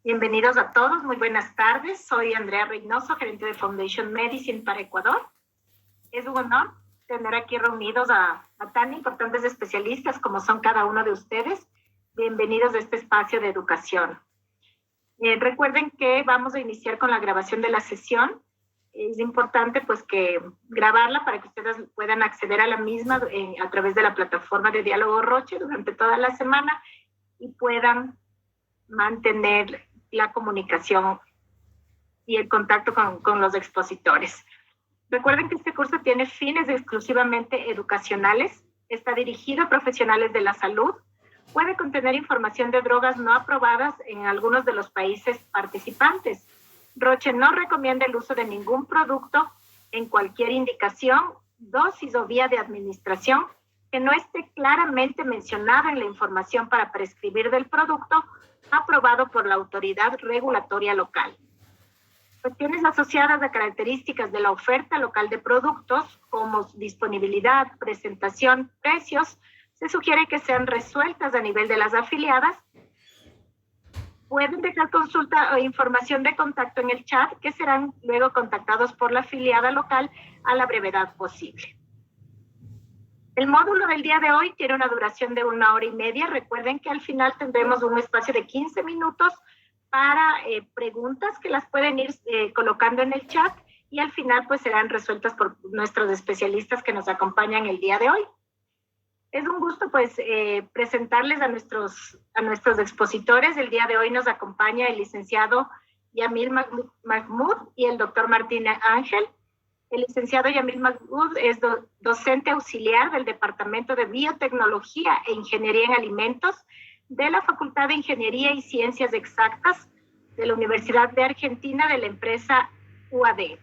Bienvenidos a todos, muy buenas tardes. Soy Andrea Reynoso, gerente de Foundation Medicine para Ecuador. Es un honor tener aquí reunidos a tan importantes especialistas como son cada uno de ustedes. Bienvenidos a este espacio de educación. Recuerden que vamos a iniciar con la grabación de la sesión. Es importante pues que grabarla para que ustedes puedan acceder a la misma a través de la plataforma de Diálogo Roche durante toda la semana y puedan mantener la comunicación y el contacto con los expositores. Recuerden que este curso tiene fines exclusivamente educacionales, está dirigido a profesionales de la salud, puede contener información de drogas no aprobadas en algunos de los países participantes. Roche no recomienda el uso de ningún producto en cualquier indicación, dosis o vía de administración que no esté claramente mencionada en la información para prescribir del producto aprobado por la autoridad regulatoria local. Cuestiones asociadas a características de la oferta local de productos, como disponibilidad, presentación, precios, se sugiere que sean resueltas a nivel de las afiliadas. Pueden dejar consulta o información de contacto en el chat, que serán luego contactados por la afiliada local a la brevedad posible. El módulo del día de hoy tiene una duración de 1 hora y media. Recuerden que al final tendremos un espacio de 15 minutos para preguntas que las pueden ir colocando en el chat y al final pues serán resueltas por nuestros especialistas que nos acompañan el día de hoy. Es un gusto pues presentarles a nuestros expositores. El día de hoy nos acompaña el licenciado Yamil Mahmoud y el doctor Martín Ángel. El licenciado Yamil Mahmoud es docente auxiliar del Departamento de Biotecnología e Ingeniería en Alimentos de la Facultad de Ingeniería y Ciencias Exactas de la Universidad de Argentina de la empresa UAD.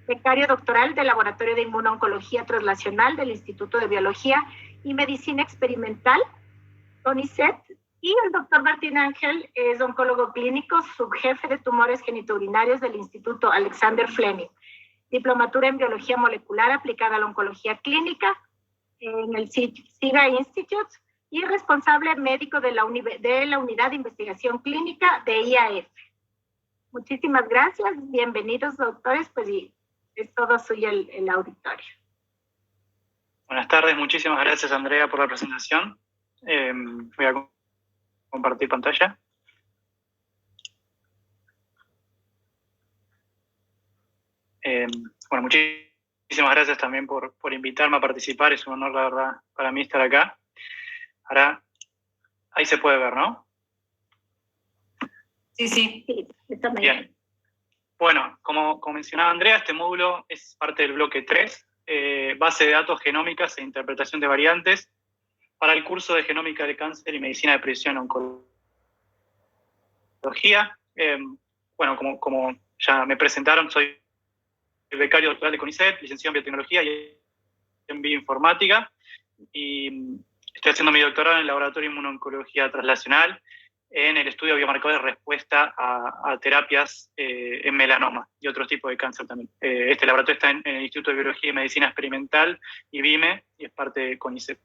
Becario doctoral del Laboratorio de Inmunooncología Translacional del Instituto de Biología y Medicina Experimental, CONICET. Y el doctor Martín Ángel es oncólogo clínico, subjefe de tumores genitourinarios del Instituto Alexander Fleming. Diplomatura en Biología Molecular aplicada a la oncología clínica en el SIGA Institute y responsable médico de la Unidad de Investigación Clínica de IAF. Muchísimas gracias, bienvenidos doctores, pues y es todo suyo el auditorio. Buenas tardes, muchísimas gracias Andrea por la presentación. Voy a compartir pantalla. Bueno, muchísimas gracias también por invitarme a participar, es un honor, la verdad, para mí estar acá. Ahora, ahí se puede ver, ¿no? Sí, está bien. Bueno, como mencionaba Andrea, este módulo es parte del bloque 3, base de datos genómicas e interpretación de variantes, para el curso de genómica de cáncer y medicina de precisión oncología. Bueno, como ya me presentaron, soy becario doctoral de CONICET, licenciado en biotecnología y en bioinformática, y estoy haciendo mi doctorado en el Laboratorio de Inmunooncología Translacional en el estudio de biomarcadores de respuesta a terapias en melanoma y otros tipos de cáncer también. Este laboratorio está en el Instituto de Biología y Medicina Experimental, IBIME, y es parte de CONICET.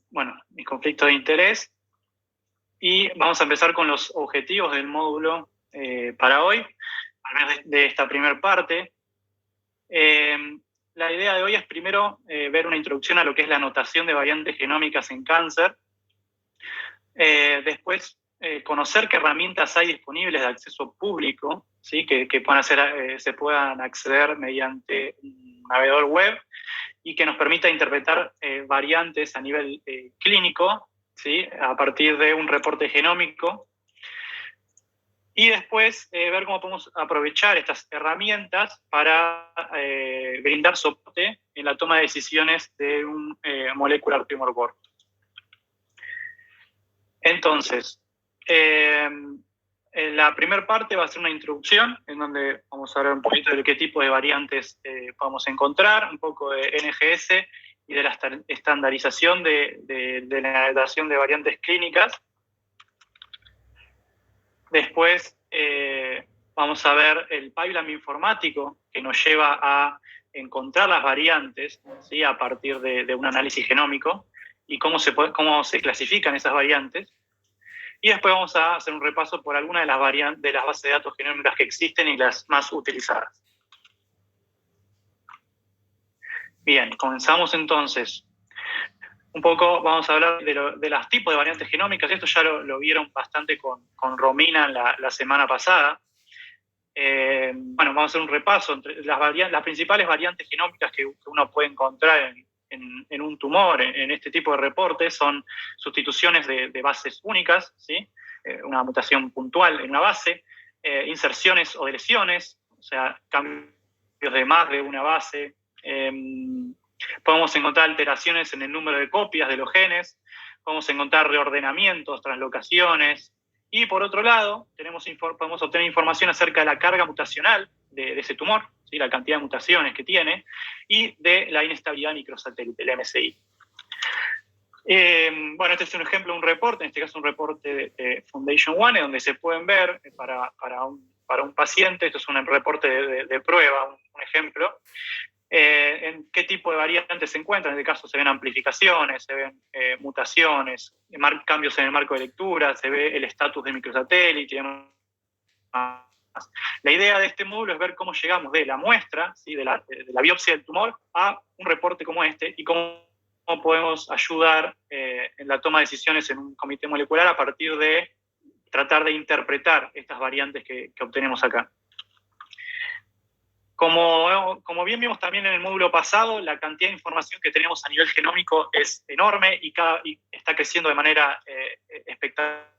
Bueno, mis conflictos de interés. Y vamos a empezar con los objetivos del módulo para hoy, al menos de esta primera parte. La idea de hoy es primero ver una introducción a lo que es la notación de variantes genómicas en cáncer. Después, conocer qué herramientas hay disponibles de acceso público, ¿sí? que se puedan acceder mediante un navegador web y que nos permita interpretar variantes a nivel clínico, ¿sí? A partir de un reporte genómico. Y después ver cómo podemos aprovechar estas herramientas para brindar soporte en la toma de decisiones de un molecular tumor board. Entonces, la primera parte va a ser una introducción, en donde vamos a hablar un poquito de qué tipo de variantes podemos encontrar, un poco de NGS y de la estandarización de la datación de variantes clínicas. Después vamos a ver el pipeline informático que nos lleva a encontrar las variantes, ¿sí? A partir de un análisis genómico y cómo se clasifican esas variantes. Y después vamos a hacer un repaso por algunas de las bases de datos genómicas que existen y las más utilizadas. Bien, comenzamos entonces. Un poco vamos a hablar de los tipos de variantes genómicas. Esto ya lo vieron bastante con Romina la semana pasada. Bueno, vamos a hacer un repaso entre las principales variantes genómicas que uno puede encontrar en un tumor, en este tipo de reportes, son sustituciones de bases únicas, ¿sí? Una mutación puntual en una base, inserciones o deleciones, o sea, cambios de más de una base. Podemos encontrar alteraciones en el número de copias de los genes, podemos encontrar reordenamientos, translocaciones, y por otro lado, podemos obtener información acerca de la carga mutacional de ese tumor, ¿sí? La cantidad de mutaciones que tiene, y de la inestabilidad microsatélite, el MSI. Bueno, este es un ejemplo de un reporte, en este caso un reporte de Foundation One, donde se pueden ver para un paciente, esto es un reporte de prueba, un ejemplo, en qué tipo de variantes se encuentran. En este caso se ven amplificaciones, se ven mutaciones, cambios en el marco de lectura, se ve el estatus de microsatélite y demás. La idea de este módulo es ver cómo llegamos de la muestra, ¿sí? de la biopsia del tumor, a un reporte como este y cómo podemos ayudar en la toma de decisiones en un comité molecular a partir de tratar de interpretar estas variantes que obtenemos acá. Como bien vimos también en el módulo pasado, la cantidad de información que tenemos a nivel genómico es enorme y está creciendo de manera espectacular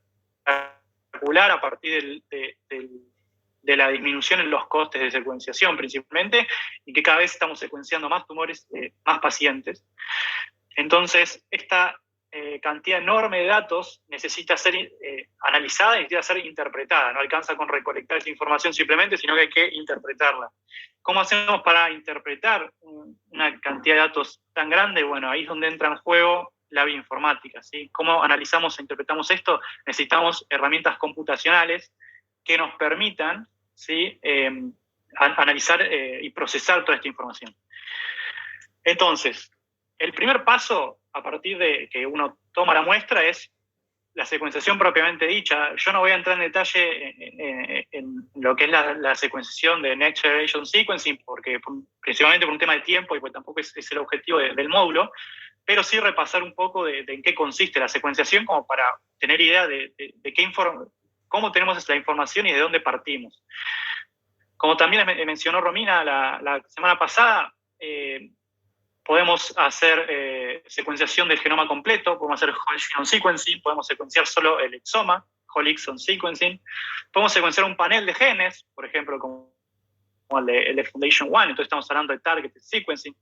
a partir de la disminución en los costes de secuenciación principalmente, y que cada vez estamos secuenciando más tumores, más pacientes. Entonces, esta cantidad enorme de datos necesita ser analizada y necesita ser interpretada. No alcanza con recolectar esa información simplemente, sino que hay que interpretarla. ¿Cómo hacemos para interpretar una cantidad de datos tan grande? Bueno, ahí es donde entra en juego la bioinformática, ¿sí? ¿Cómo analizamos e interpretamos esto? Necesitamos herramientas computacionales que nos permitan, ¿sí? Analizar y procesar toda esta información. Entonces, el primer paso, a partir de que uno toma la muestra, es la secuenciación propiamente dicha. Yo no voy a entrar en detalle en lo que es la secuenciación de Next Generation Sequencing, porque principalmente por un tema de tiempo y pues tampoco es el objetivo del módulo, pero sí repasar un poco de en qué consiste la secuenciación, como para tener idea de cómo tenemos la información y de dónde partimos. Como también mencionó Romina la semana pasada, podemos hacer secuenciación del genoma completo, podemos hacer whole genome sequencing, podemos secuenciar solo el exoma, whole exome sequencing, podemos secuenciar un panel de genes, por ejemplo, como el de Foundation One, entonces estamos hablando de targeted sequencing,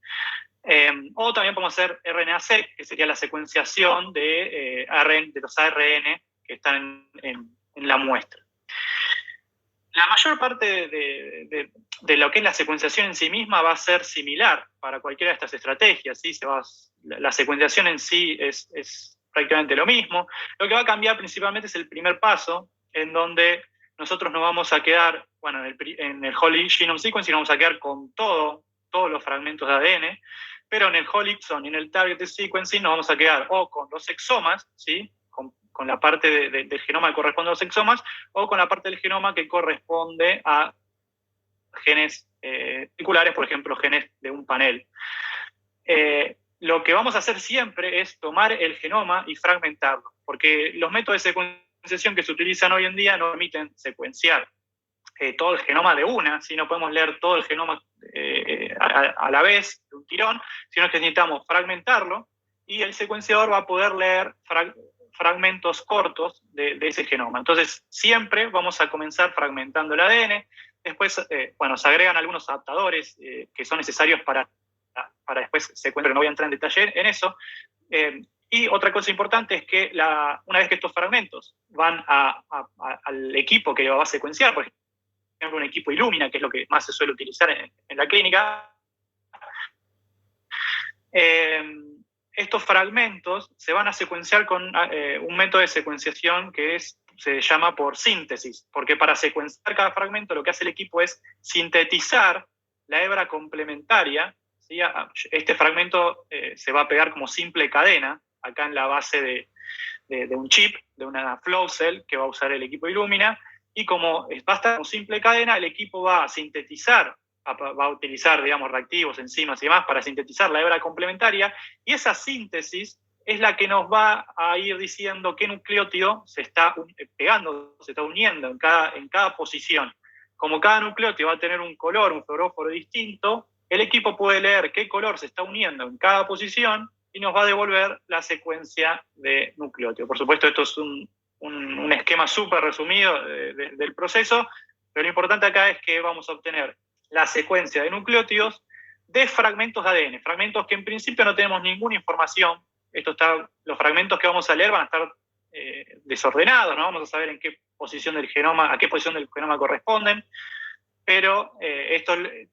o también podemos hacer RNA-seq, que sería la secuenciación de los ARN que están en la muestra. La mayor parte de lo que es la secuenciación en sí misma va a ser similar para cualquiera de estas estrategias, ¿sí? La secuenciación en sí es prácticamente lo mismo. Lo que va a cambiar principalmente es el primer paso, en donde nosotros nos vamos a quedar, bueno, en el whole genome sequencing nos vamos a quedar con todos los fragmentos de ADN, pero en el whole exome y en el targeted sequencing nos vamos a quedar o con los exomas, ¿sí? Con la parte del genoma que corresponde a los exomas, o con la parte del genoma que corresponde a genes particulares, por ejemplo, genes de un panel. Lo que vamos a hacer siempre es tomar el genoma y fragmentarlo, porque los métodos de secuenciación que se utilizan hoy en día no permiten secuenciar todo el genoma de una, si no podemos leer todo el genoma a la vez, de un tirón, sino que necesitamos fragmentarlo, y el secuenciador va a poder leer fragmentos cortos de ese genoma. Entonces, siempre vamos a comenzar fragmentando el ADN. Después, se agregan algunos adaptadores que son necesarios para después secuenciar, no voy a entrar en detalle en eso. Y otra cosa importante es que una vez que estos fragmentos van al equipo que lo va a secuenciar, por ejemplo, un equipo Illumina, que es lo que más se suele utilizar en la clínica, estos fragmentos se van a secuenciar con un método de secuenciación que se llama por síntesis, porque para secuenciar cada fragmento lo que hace el equipo es sintetizar la hebra complementaria, ¿sí? Este fragmento se va a pegar como simple cadena acá en la base de un chip, de una flow cell que va a usar el equipo Illumina, y como va a estar en simple cadena, el equipo va a sintetizar, va a utilizar, digamos, reactivos, enzimas y demás para sintetizar la hebra complementaria, y esa síntesis es la que nos va a ir diciendo qué nucleótido se está pegando, se está uniendo en cada posición. Como cada nucleótido va a tener un color, un fluoróforo distinto, el equipo puede leer qué color se está uniendo en cada posición y nos va a devolver la secuencia de nucleótido. Por supuesto, esto es un esquema súper resumido del proceso, pero lo importante acá es que vamos a obtener la secuencia de nucleótidos de fragmentos de ADN, fragmentos que en principio no tenemos ninguna información. Los fragmentos que vamos a leer van a estar desordenados, no vamos a saber en qué posición del genoma, a qué posición del genoma corresponden, pero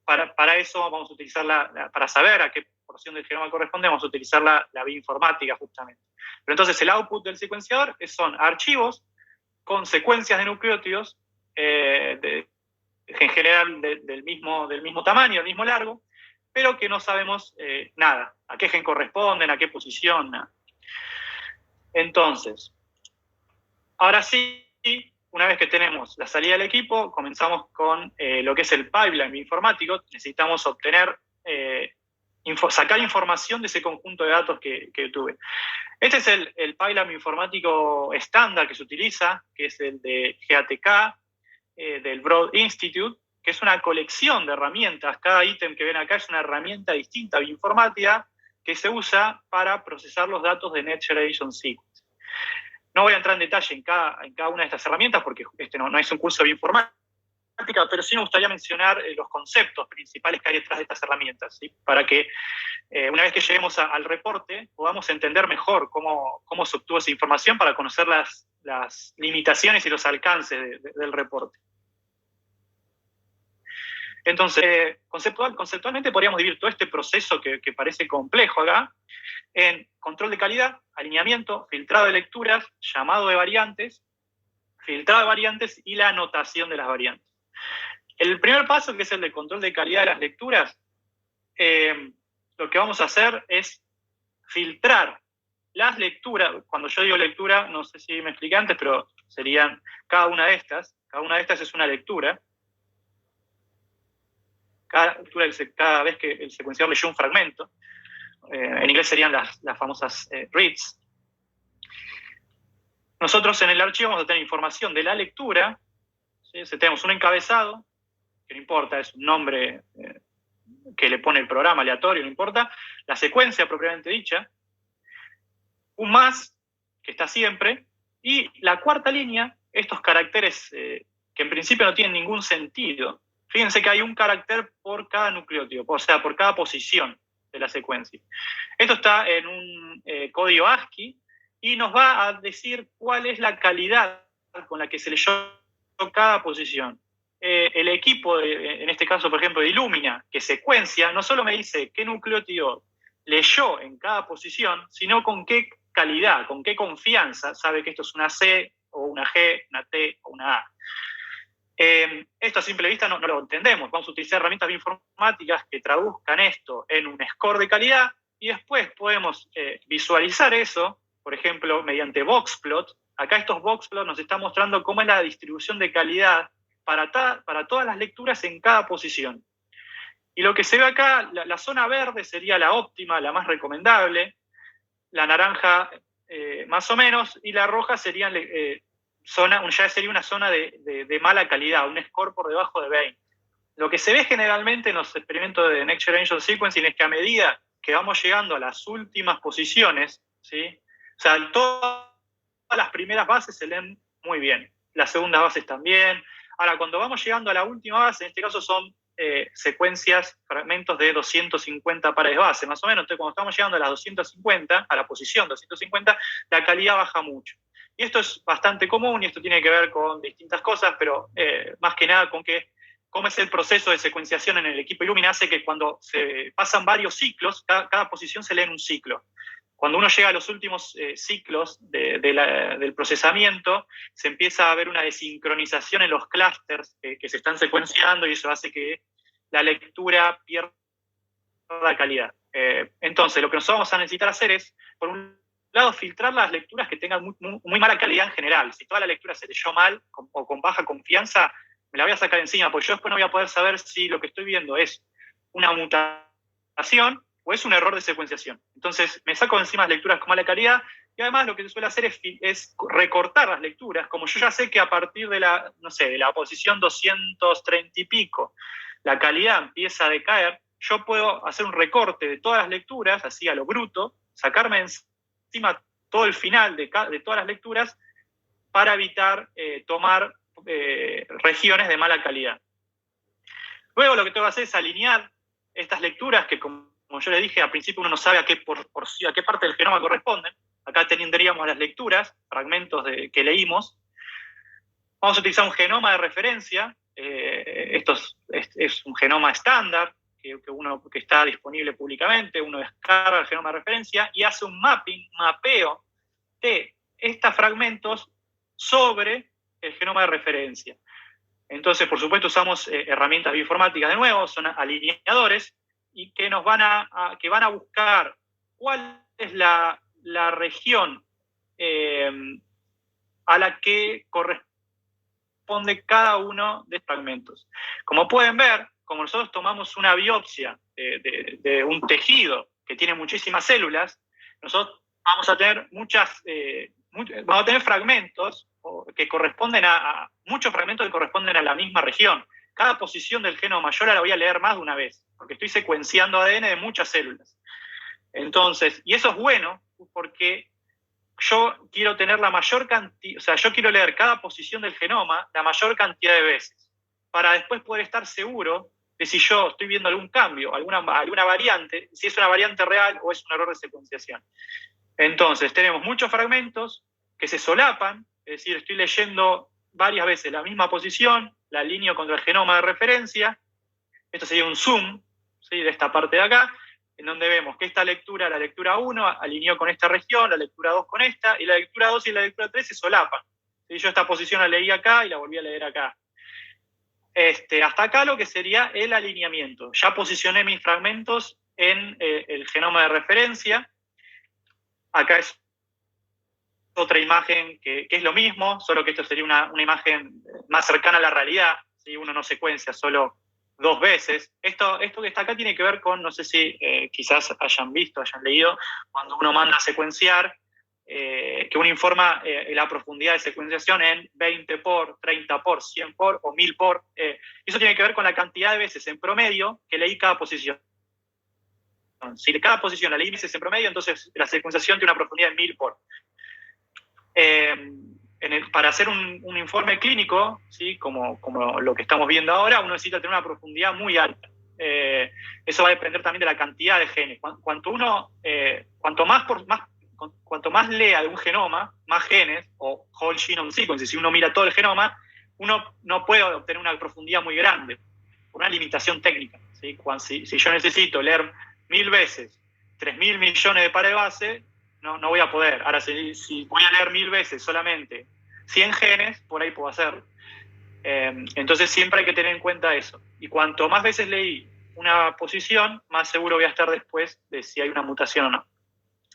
para eso vamos a utilizar para saber a qué porción del genoma corresponde, vamos a utilizar la bioinformática justamente. Pero entonces el output del secuenciador son archivos con secuencias de nucleótidos, en general del mismo tamaño, del mismo largo, pero que no sabemos nada, a qué gen corresponden, a qué posición, nada. Entonces, ahora sí, una vez que tenemos la salida del equipo, comenzamos con lo que es el pipeline informático. Necesitamos obtener, sacar información de ese conjunto de datos que tuve. Este es el pipeline informático estándar que se utiliza, que es el de GATK, del Broad Institute, que es una colección de herramientas. Cada ítem que ven acá es una herramienta distinta bioinformática que se usa para procesar los datos de Next Generation Sequence. No voy a entrar en detalle en cada una de estas herramientas porque no es un curso de bioinformática, pero sí me gustaría mencionar los conceptos principales que hay detrás de estas herramientas, ¿sí? Para que una vez que lleguemos al reporte podamos entender mejor cómo se obtuvo esa información para conocer las limitaciones y los alcances del reporte. Entonces, conceptualmente podríamos dividir todo este proceso que parece complejo acá en control de calidad, alineamiento, filtrado de lecturas, llamado de variantes, filtrado de variantes y la anotación de las variantes. El primer paso, que es el de control de calidad de las lecturas, lo que vamos a hacer es filtrar las lecturas. Cuando yo digo lectura, no sé si me expliqué antes, pero serían cada una de estas es una lectura. Cada vez que el secuenciador leyó un fragmento, en inglés serían las famosas reads. Nosotros en el archivo vamos a tener información de la lectura, ¿sí? Tenemos un encabezado, que no importa, es un nombre que le pone el programa aleatorio, no importa, la secuencia propiamente dicha, un más, que está siempre, y la cuarta línea, estos caracteres que en principio no tienen ningún sentido. Fíjense que hay un carácter por cada nucleótido, o sea, por cada posición de la secuencia. Esto está en un código ASCII y nos va a decir cuál es la calidad con la que se leyó cada posición. El equipo, en este caso, por ejemplo, de Illumina, que secuencia, no solo me dice qué nucleótido leyó en cada posición, sino con qué calidad, con qué confianza sabe que esto es una C o una G, una T o una A. Esto a simple vista no lo entendemos. Vamos a utilizar herramientas bioinformáticas que traduzcan esto en un score de calidad y después podemos visualizar eso, por ejemplo, mediante boxplot. Acá estos boxplots nos están mostrando cómo es la distribución de calidad para todas las lecturas en cada posición. Y lo que se ve acá, la zona verde sería la óptima, la más recomendable, la naranja más o menos, y la roja sería ya sería una zona de mala calidad, un score por debajo de 20. Lo que se ve generalmente en los experimentos de Next Generation Sequencing es que a medida que vamos llegando a las últimas posiciones, ¿sí? O sea, todas las primeras bases se leen muy bien, las segundas bases también. Ahora, cuando vamos llegando a la última base, en este caso son secuencias, fragmentos de 250 pares de base, más o menos. Entonces, cuando estamos llegando a las 250, a la posición 250, la calidad baja mucho. Y esto es bastante común y esto tiene que ver con distintas cosas, pero más que nada con cómo es el proceso de secuenciación en el equipo Illumina. Hace que cuando se pasan varios ciclos, cada posición se lee en un ciclo. Cuando uno llega a los últimos ciclos del procesamiento, se empieza a ver una desincronización en los clústeres que se están secuenciando y eso hace que la lectura pierda calidad. Entonces, lo que nosotros vamos a necesitar hacer es, por un lado, filtrar las lecturas que tengan muy mala calidad en general. Si toda la lectura se leyó mal o con baja confianza, me la voy a sacar encima, porque yo después no voy a poder saber si lo que estoy viendo es una mutación o es un error de secuenciación. Entonces, me saco encima las lecturas con mala calidad, y además lo que se suele hacer es recortar las lecturas. Como yo ya sé que a partir de la, no sé, de la posición 230 y pico, la calidad empieza a decaer, yo puedo hacer un recorte de todas las lecturas, así a lo bruto, sacarme encima todo el final de todas las lecturas para evitar tomar regiones de mala calidad. Luego lo que tengo que hacer es alinear estas lecturas que, como yo les dije, al principio uno no sabe a qué parte del genoma corresponden. Acá tendríamos las lecturas, fragmentos que leímos. Vamos a utilizar un genoma de referencia. Esto es un genoma estándar que está disponible públicamente. Uno descarga el genoma de referencia y hace un mapeo de estos fragmentos sobre el genoma de referencia. Entonces, por supuesto, usamos herramientas bioinformáticas de nuevo, son alineadores, y que nos van a buscar cuál es la región a la que corresponde cada uno de estos fragmentos. Como pueden ver, como nosotros tomamos una biopsia de un tejido que tiene muchísimas células, nosotros vamos a tener vamos a tener fragmentos que corresponden muchos fragmentos que corresponden a la misma región. Cada posición del genoma yo la voy a leer más de una vez, porque estoy secuenciando ADN de muchas células. Entonces, y eso es bueno, porque yo quiero tener la mayor cantidad, o sea, yo quiero leer cada posición del genoma la mayor cantidad de veces, para después poder estar seguro de si yo estoy viendo algún cambio, alguna variante, si es una variante real o es un error de secuenciación. Entonces, tenemos muchos fragmentos que se solapan, es decir, estoy leyendo varias veces la misma posición, la alineo contra el genoma de referencia. Esto sería un zoom, ¿sí?, de esta parte de acá, en donde vemos que esta lectura, la lectura 1, alineó con esta región, la lectura 2 con esta, y la lectura 2 y la lectura 3 se solapan. ¿Sí? Yo esta posición la leí acá y la volví a leer acá. Hasta acá lo que sería el alineamiento. Ya posicioné mis fragmentos en el genoma de referencia. Acá es otra imagen que es lo mismo, solo que esto sería una imagen más cercana a la realidad. ¿Sí? Uno no secuencia solo 2 veces. Esto que está acá tiene que ver con, no sé si quizás hayan visto, hayan leído, cuando uno manda a secuenciar, que uno informa la profundidad de secuenciación en 20 por, 30 por, 100 por o 1000 por. Eso tiene que ver con la cantidad de veces en promedio que leí cada posición. Si cada posición la leí veces en promedio, entonces la secuenciación tiene una profundidad de 1000 por. Para hacer un informe clínico, ¿sí?, como lo que estamos viendo ahora, uno necesita tener una profundidad muy alta. Eso va a depender también de la cantidad de genes. Cuanto más lea de un genoma, más genes, o whole genome sequence, si uno mira todo el genoma, uno no puede obtener una profundidad muy grande, por una limitación técnica. ¿Sí? Si yo necesito leer 1000 veces 3.000 millones de pares de base, no voy a poder. Ahora, si voy a leer 1000 veces solamente 100 genes, por ahí puedo hacerlo. Entonces siempre hay que tener en cuenta eso. Y cuanto más veces leí una posición, más seguro voy a estar después de si hay una mutación o no.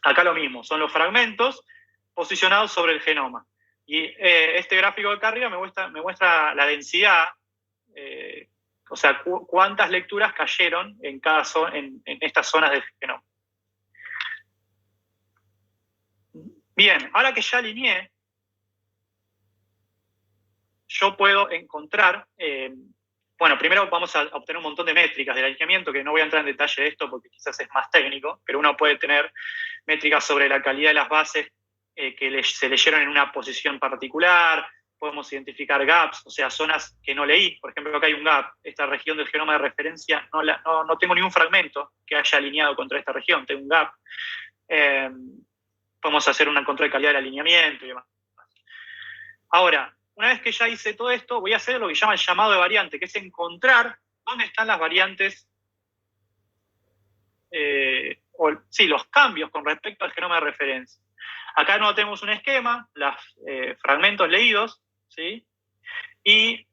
Acá lo mismo, son los fragmentos posicionados sobre el genoma. Y este gráfico de acá arriba me muestra la densidad, o sea, cuántas lecturas cayeron en estas zonas del genoma. Bien, ahora que ya alineé, yo puedo encontrar, bueno, primero vamos a obtener un montón de métricas del alineamiento, que no voy a entrar en detalle de esto porque quizás es más técnico, pero uno puede tener métricas sobre la calidad de las bases que se leyeron en una posición particular, podemos identificar gaps, o sea, zonas que no leí. Por ejemplo, acá hay un gap, esta región del genoma de referencia, no tengo ningún fragmento que haya alineado contra esta región, tengo un gap. Podemos hacer un control de calidad del alineamiento y demás. Ahora, una vez que ya hice todo esto, voy a hacer lo que llama el llamado de variante, que es encontrar dónde están las variantes, los cambios con respecto al genoma de referencia. Acá no tenemos un esquema, los fragmentos leídos, ¿sí? Y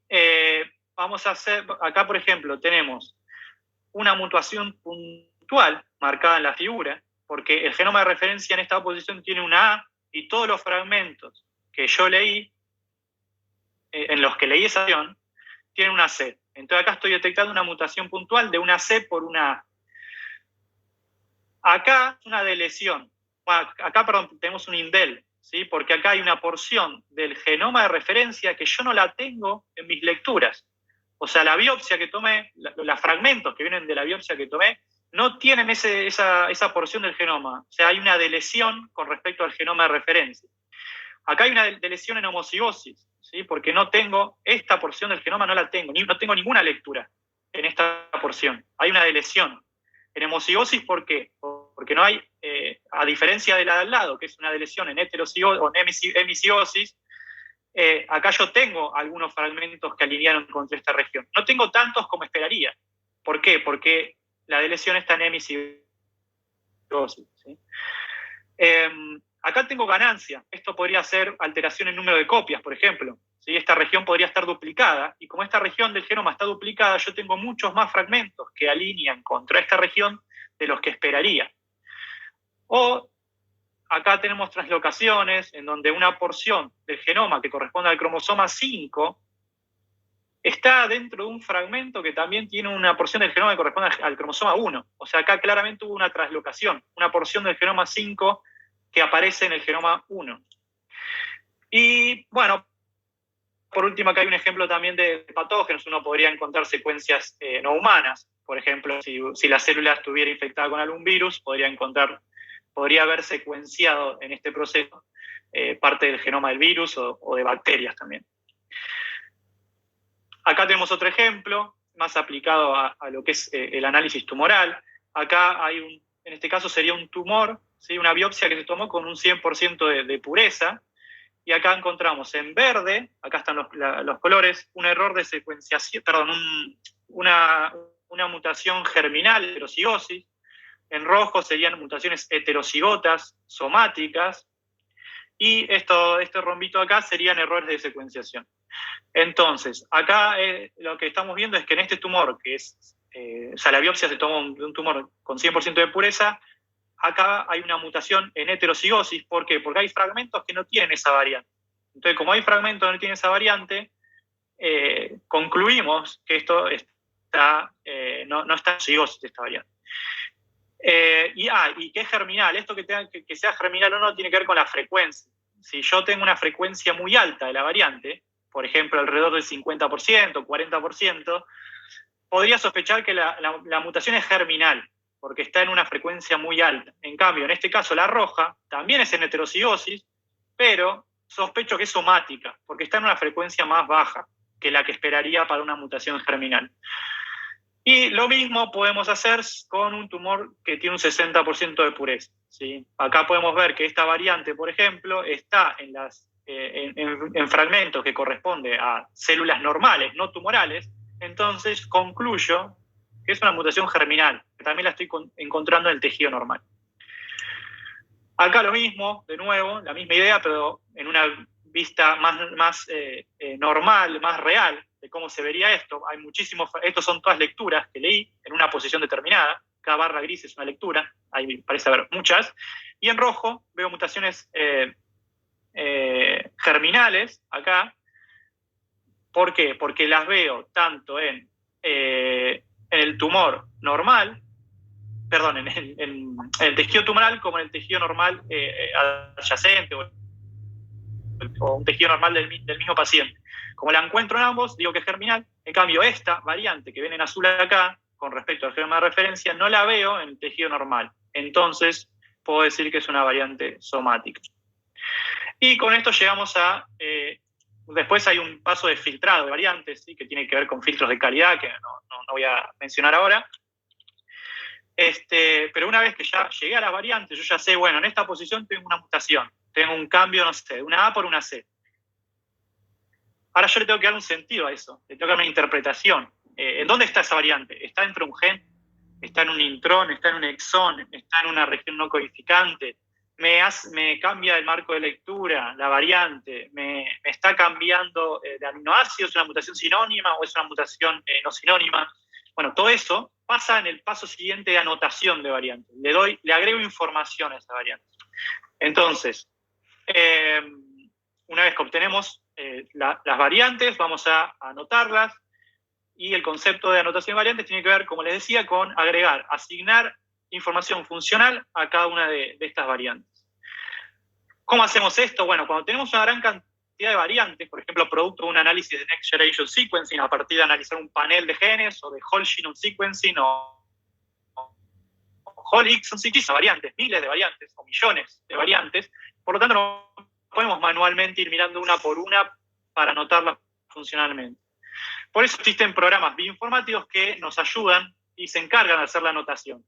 vamos a hacer, acá por ejemplo, tenemos una mutación puntual marcada en la figura. porque el genoma de referencia en esta posición tiene una A y todos los fragmentos que yo leí, en los que leí esa acción, tienen una C. Entonces acá estoy detectando una mutación puntual de una C por una A. Acá una deleción. Acá, perdón, tenemos un indel, ¿sí? Porque acá hay una porción del genoma de referencia que yo no la tengo en mis lecturas. O sea, la biopsia que tomé, los fragmentos que vienen de la biopsia que tomé, no tienen esa porción del genoma. O sea, hay una deleción con respecto al genoma de referencia. Acá hay una deleción en homocigosis, ¿sí? Porque no tengo esta porción del genoma, no la tengo, no tengo ninguna lectura en esta porción. Hay una deleción. En homocigosis, ¿por qué? Porque no hay, a diferencia de la de al lado, que es una deleción en heterocigosis o en hemicigosis, acá yo tengo algunos fragmentos que alinearon contra esta región. No tengo tantos como esperaría. ¿Por qué? Porque la deleción está en hemicigosis, ¿sí? Acá tengo ganancia. Esto podría ser alteración en número de copias, por ejemplo. ¿Sí? Esta región podría estar duplicada, y como esta región del genoma está duplicada, yo tengo muchos más fragmentos que alinean contra esta región de los que esperaría. O acá tenemos translocaciones en donde una porción del genoma que corresponde al cromosoma 5 está dentro de un fragmento que también tiene una porción del genoma que corresponde al cromosoma 1. O sea, acá claramente hubo una translocación, una porción del genoma 5 que aparece en el genoma 1. Y bueno, por último, acá hay un ejemplo también de patógenos. Uno podría encontrar secuencias no humanas. Por ejemplo, si la célula estuviera infectada con algún virus, podría haber secuenciado en este proceso parte del genoma del virus o de bacterias también. Acá tenemos otro ejemplo, más aplicado a lo que es el análisis tumoral. Acá hay en este caso sería un tumor, ¿sí? Una biopsia que se tomó con un 100% de pureza. Y acá encontramos en verde, acá están los colores, un error de secuenciación, perdón, una mutación germinal, heterocigosis. En rojo serían mutaciones heterocigotas, somáticas. Y este rombito acá serían errores de secuenciación. Entonces, acá lo que estamos viendo es que en este tumor, que es, o sea, la biopsia se tomó de un tumor con 100% de pureza, acá hay una mutación en heterocigosis. ¿Por qué? Porque hay fragmentos que no tienen esa variante. Entonces, como hay fragmentos que no tienen esa variante, concluimos que esto no está en cigosis, esta variante. Y que es germinal. Esto que sea germinal o no tiene que ver con la frecuencia. Si yo tengo una frecuencia muy alta de la variante, por ejemplo, alrededor del 50%, 40%, podría sospechar que la mutación es germinal, porque está en una frecuencia muy alta. En cambio, en este caso, la roja también es en heterocigosis, pero sospecho que es somática, porque está en una frecuencia más baja que la que esperaría para una mutación germinal. Y lo mismo podemos hacer con un tumor que tiene un 60% de pureza, ¿sí? Acá podemos ver que esta variante, por ejemplo, está en fragmentos que corresponden a células normales, no tumorales. Entonces concluyo que es una mutación germinal, que también la estoy encontrando en el tejido normal. Acá lo mismo, de nuevo, la misma idea, pero en una vista más normal, más real de cómo se vería esto. Hay muchísimos, estos son todas lecturas que leí en una posición determinada. Cada barra gris es una lectura, ahí parece haber muchas. Y en rojo veo mutaciones germinales acá. ¿Por qué? Porque las veo tanto en el tumor normal, perdón, en el tejido tumoral como en el tejido normal adyacente o un tejido normal del mismo paciente. Como la encuentro en ambos, digo que es germinal. En cambio, esta variante que ven en azul acá, con respecto al genoma de referencia, no la veo en el tejido normal. Entonces, puedo decir que es una variante somática. Y con esto llegamos a... después hay un paso de filtrado de variantes, ¿sí? Que tiene que ver con filtros de calidad, que no voy a mencionar ahora. Pero una vez que ya llegué a las variantes, yo ya sé, bueno, en esta posición tengo una mutación, tengo un cambio, no sé, de una A por una C. Ahora yo le tengo que dar un sentido a eso, le tengo que dar una interpretación. ¿En dónde está esa variante? ¿Está dentro de un gen? ¿Está en un intrón? ¿Está en un exón? ¿Está en una región no codificante? ¿Me cambia el marco de lectura, la variante? ¿Me está cambiando de aminoácidos? ¿Es una mutación sinónima o es una mutación no sinónima? Bueno, todo eso pasa en el paso siguiente de anotación de variantes. Le agrego información a esa variante. Entonces, una vez que obtenemos las variantes, vamos a anotarlas, y el concepto de anotación de variantes tiene que ver, como les decía, con agregar, asignar información funcional a cada una de estas variantes. ¿Cómo hacemos esto? Bueno, cuando tenemos una gran cantidad de variantes, por ejemplo, producto de un análisis de Next Generation Sequencing, a partir de analizar un panel de genes, o de Whole Genome Sequencing, o Whole Exome Sequencing, variantes, miles de variantes, o millones de variantes, por lo tanto no podemos manualmente ir mirando una por una para anotarlas funcionalmente. Por eso existen programas bioinformáticos que nos ayudan y se encargan de hacer la anotación.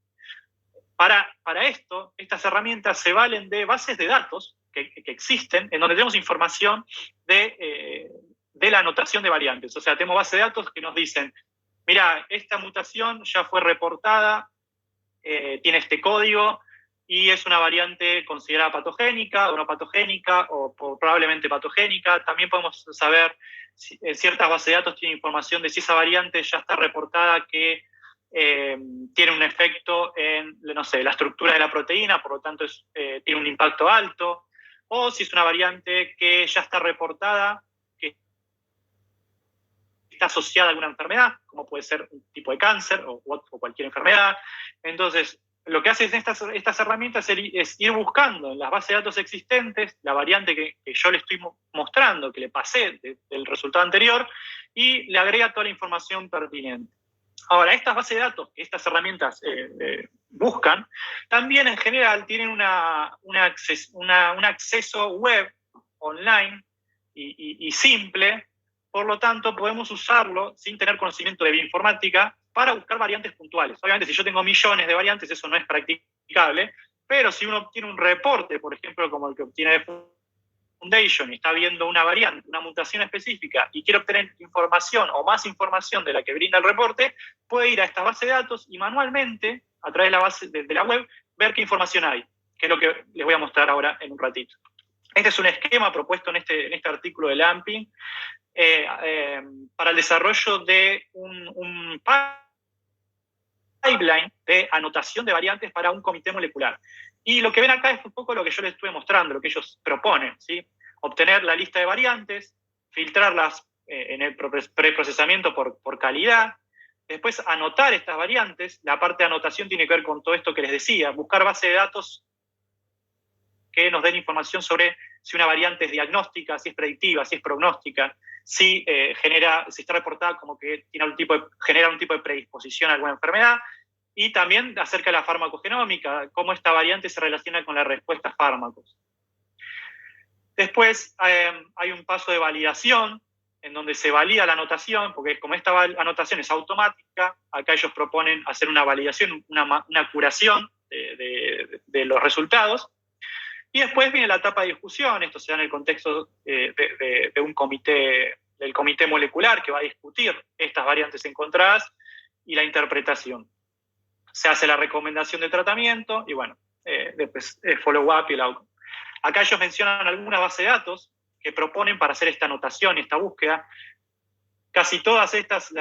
Para esto, estas herramientas se valen de bases de datos que existen, en donde tenemos información de la anotación de variantes. O sea, tenemos bases de datos que nos dicen, mira, esta mutación ya fue reportada, tiene este código, y es una variante considerada patogénica, o no patogénica, o probablemente patogénica. También podemos saber, ciertas bases de datos tienen información de si esa variante ya está reportada que tiene un efecto en, no sé, la estructura de la proteína, por lo tanto tiene un impacto alto, o si es una variante que ya está reportada, que está asociada a alguna enfermedad, como puede ser un tipo de cáncer o cualquier enfermedad. Entonces, lo que hacen estas herramientas es ir buscando en las bases de datos existentes la variante que yo le estoy mostrando, que le pasé del resultado anterior, y le agrega toda la información pertinente. Ahora, estas bases de datos que estas herramientas buscan, también en general tienen un acceso web, online y simple. Por lo tanto, podemos usarlo sin tener conocimiento de bioinformática para buscar variantes puntuales. Obviamente, si yo tengo millones de variantes, eso no es practicable, pero si uno obtiene un reporte, por ejemplo, como el que obtiene de Foundation, y está viendo una variante, una mutación específica, y quiere obtener información o más información de la que brinda el reporte, puede ir a esta base de datos y manualmente, a través de la base de la web, ver qué información hay, que es lo que les voy a mostrar ahora en un ratito. Este es un esquema propuesto en este artículo de Lamping, para el desarrollo de un pipeline de anotación de variantes para un comité molecular. Y lo que ven acá es un poco lo que yo les estuve mostrando, lo que ellos proponen, ¿sí? Obtener la lista de variantes, filtrarlas en el preprocesamiento por calidad, después anotar estas variantes. La parte de anotación tiene que ver con todo esto que les decía, buscar bases de datos que nos den información sobre si una variante es diagnóstica, si es predictiva, si es prognóstica, si está reportada como que genera un tipo de predisposición a alguna enfermedad, y también acerca de la farmacogenómica, cómo esta variante se relaciona con la respuesta a fármacos. Después hay un paso de validación, en donde se valida la anotación, porque como esta anotación es automática, acá ellos proponen hacer una validación, una curación de los resultados. Y después viene la etapa de discusión. Esto se da en el contexto de un comité, del comité molecular, que va a discutir estas variantes encontradas y la interpretación. Se hace la recomendación de tratamiento y bueno, después follow-up y el outcome. Acá ellos mencionan algunas bases de datos que proponen para hacer esta anotación y esta búsqueda. Casi todas estas se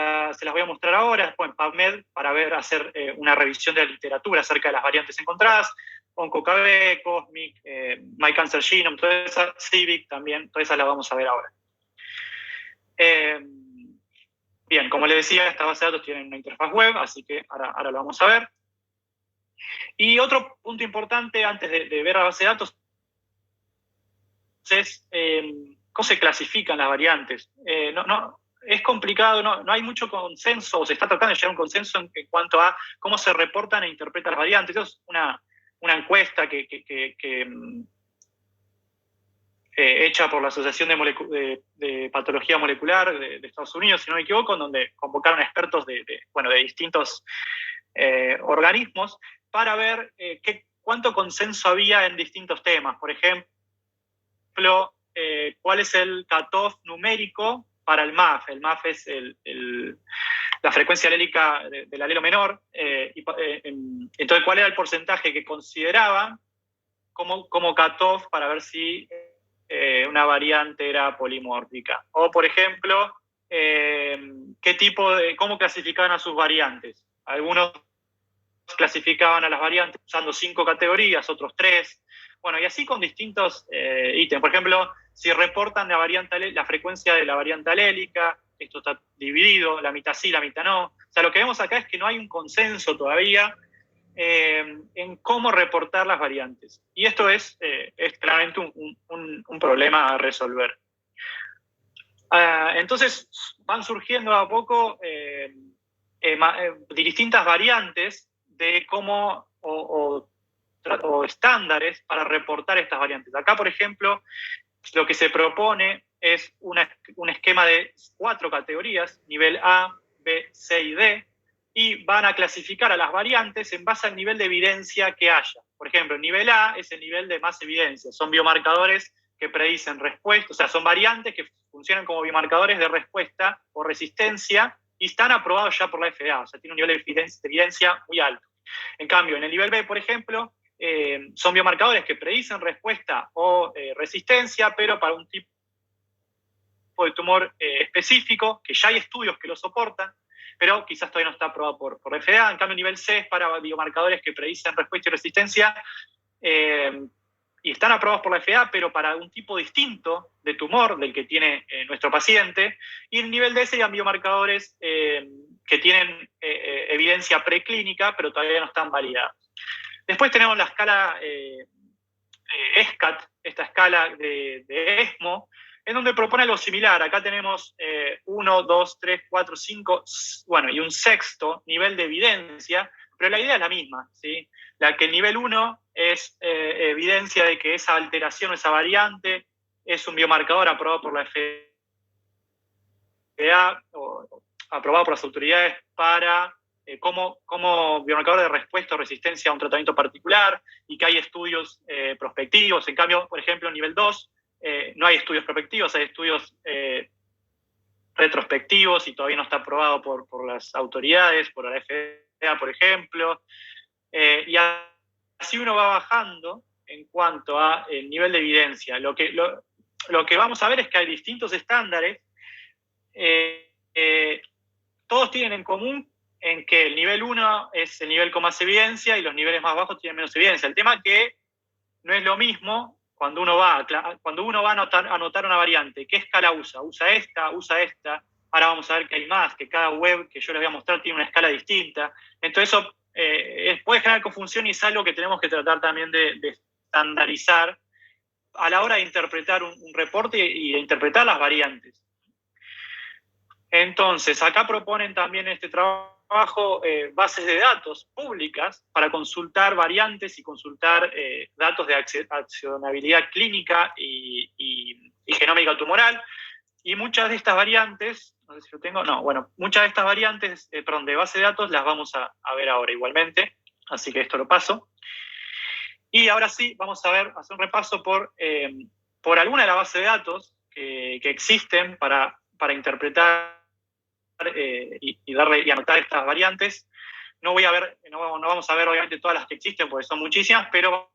las voy a mostrar ahora. Después en PubMed, para hacer una revisión de la literatura acerca de las variantes encontradas. OncoKB, Cosmic, My Cancer Genome, toda esa, Civic también, todas esas las vamos a ver ahora. Bien, como les decía, estas bases de datos tienen una interfaz web, así que ahora lo vamos a ver. Y otro punto importante antes de ver la base de datos es cómo se clasifican las variantes. Es complicado, no hay mucho consenso, o se está tratando de llegar a un consenso en cuanto a cómo se reportan e interpretan las variantes. Eso es una encuesta hecha por la Asociación de Patología Molecular de Estados Unidos, si no me equivoco, en donde convocaron expertos de distintos organismos para ver cuánto consenso había en distintos temas. Por ejemplo, cuál es el cutoff numérico para el MAF. El MAF es la frecuencia alélica del alelo menor. Entonces, ¿cuál era el porcentaje que consideraban como cutoff para ver si una variante era polimórfica? O, por ejemplo, cómo clasificaban a sus variantes. Algunos clasificaban a las variantes usando 5 categorías, otros 3. Bueno, y así con distintos ítems. Por ejemplo, si reportan la frecuencia de la variante alélica, esto está dividido, la mitad sí, la mitad no. O sea, lo que vemos acá es que no hay un consenso todavía en cómo reportar las variantes. Y esto es claramente un problema a resolver. Entonces, van surgiendo a poco distintas variantes de cómo o estándares para reportar estas variantes. Acá, por ejemplo, lo que se propone es un esquema de 4 categorías, nivel A, B, C y D, y van a clasificar a las variantes en base al nivel de evidencia que haya. Por ejemplo, el nivel A es el nivel de más evidencia, son biomarcadores que predicen respuesta, o sea, son variantes que funcionan como biomarcadores de respuesta o resistencia y están aprobados ya por la FDA, o sea, tiene un nivel de evidencia muy alto. En cambio, en el nivel B, por ejemplo, son biomarcadores que predicen respuesta o resistencia, pero para un tipo de tumor específico, que ya hay estudios que lo soportan, pero quizás todavía no está aprobado por FDA. En cambio, el nivel C es para biomarcadores que predicen respuesta y resistencia, y están aprobados por la FDA, pero para un tipo distinto de tumor del que tiene nuestro paciente. Y el nivel D serían biomarcadores que tienen evidencia preclínica, pero todavía no están validados. Después tenemos la escala ESCAT, esta escala de ESMO, en donde propone algo similar. Acá tenemos 1, 2, 3, 4, 5, bueno, y un sexto nivel de evidencia, pero la idea es la misma, ¿sí? La que el nivel 1 es evidencia de que esa alteración o esa variante es un biomarcador aprobado por la FDA o aprobado por las autoridades para como biomarcador de respuesta o resistencia a un tratamiento particular, y que hay estudios prospectivos. En cambio, por ejemplo, en nivel 2 no hay estudios prospectivos, hay estudios retrospectivos y todavía no está aprobado por las autoridades, por la FDA, por ejemplo. Y así uno va bajando en cuanto a el nivel de evidencia. Lo que vamos a ver es que hay distintos estándares, todos tienen en común en que el nivel 1 es el nivel con más evidencia y los niveles más bajos tienen menos evidencia. El tema es que no es lo mismo cuando uno va a anotar una variante. ¿Qué escala usa? ¿Usa esta? ¿Usa esta? Ahora vamos a ver que hay más, que cada web que yo les voy a mostrar tiene una escala distinta. Entonces eso puede generar confusión y es algo que tenemos que tratar también de estandarizar a la hora de interpretar un reporte y de interpretar las variantes. Entonces, acá proponen también este trabajo bases de datos públicas para consultar variantes y consultar datos de accionabilidad clínica y genómica tumoral. Y muchas de estas variantes, no sé si lo tengo, no, bueno, muchas de estas variantes, de base de datos las vamos a ver ahora igualmente, así que esto lo paso. Y ahora sí, vamos a hacer un repaso por alguna de las bases de datos que existen para interpretar y anotar estas variantes. No vamos a ver obviamente todas las que existen porque son muchísimas, pero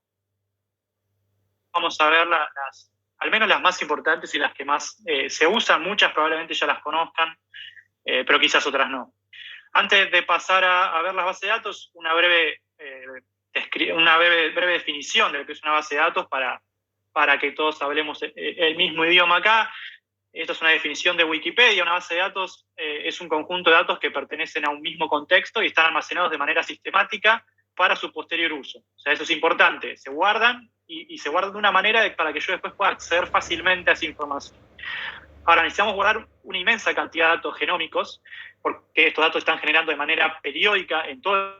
vamos a ver al menos las más importantes y las que más se usan. Muchas probablemente ya las conozcan, pero quizás otras no. Antes de pasar a ver las bases de datos, una breve definición de lo que es una base de datos para que todos hablemos el mismo idioma acá. Esto es una definición de Wikipedia. Una base de datos es un conjunto de datos que pertenecen a un mismo contexto y están almacenados de manera sistemática para su posterior uso. O sea, eso es importante. Se guardan y se guardan de una manera para que yo después pueda acceder fácilmente a esa información. Ahora, necesitamos guardar una inmensa cantidad de datos genómicos, porque estos datos están generando de manera periódica en todo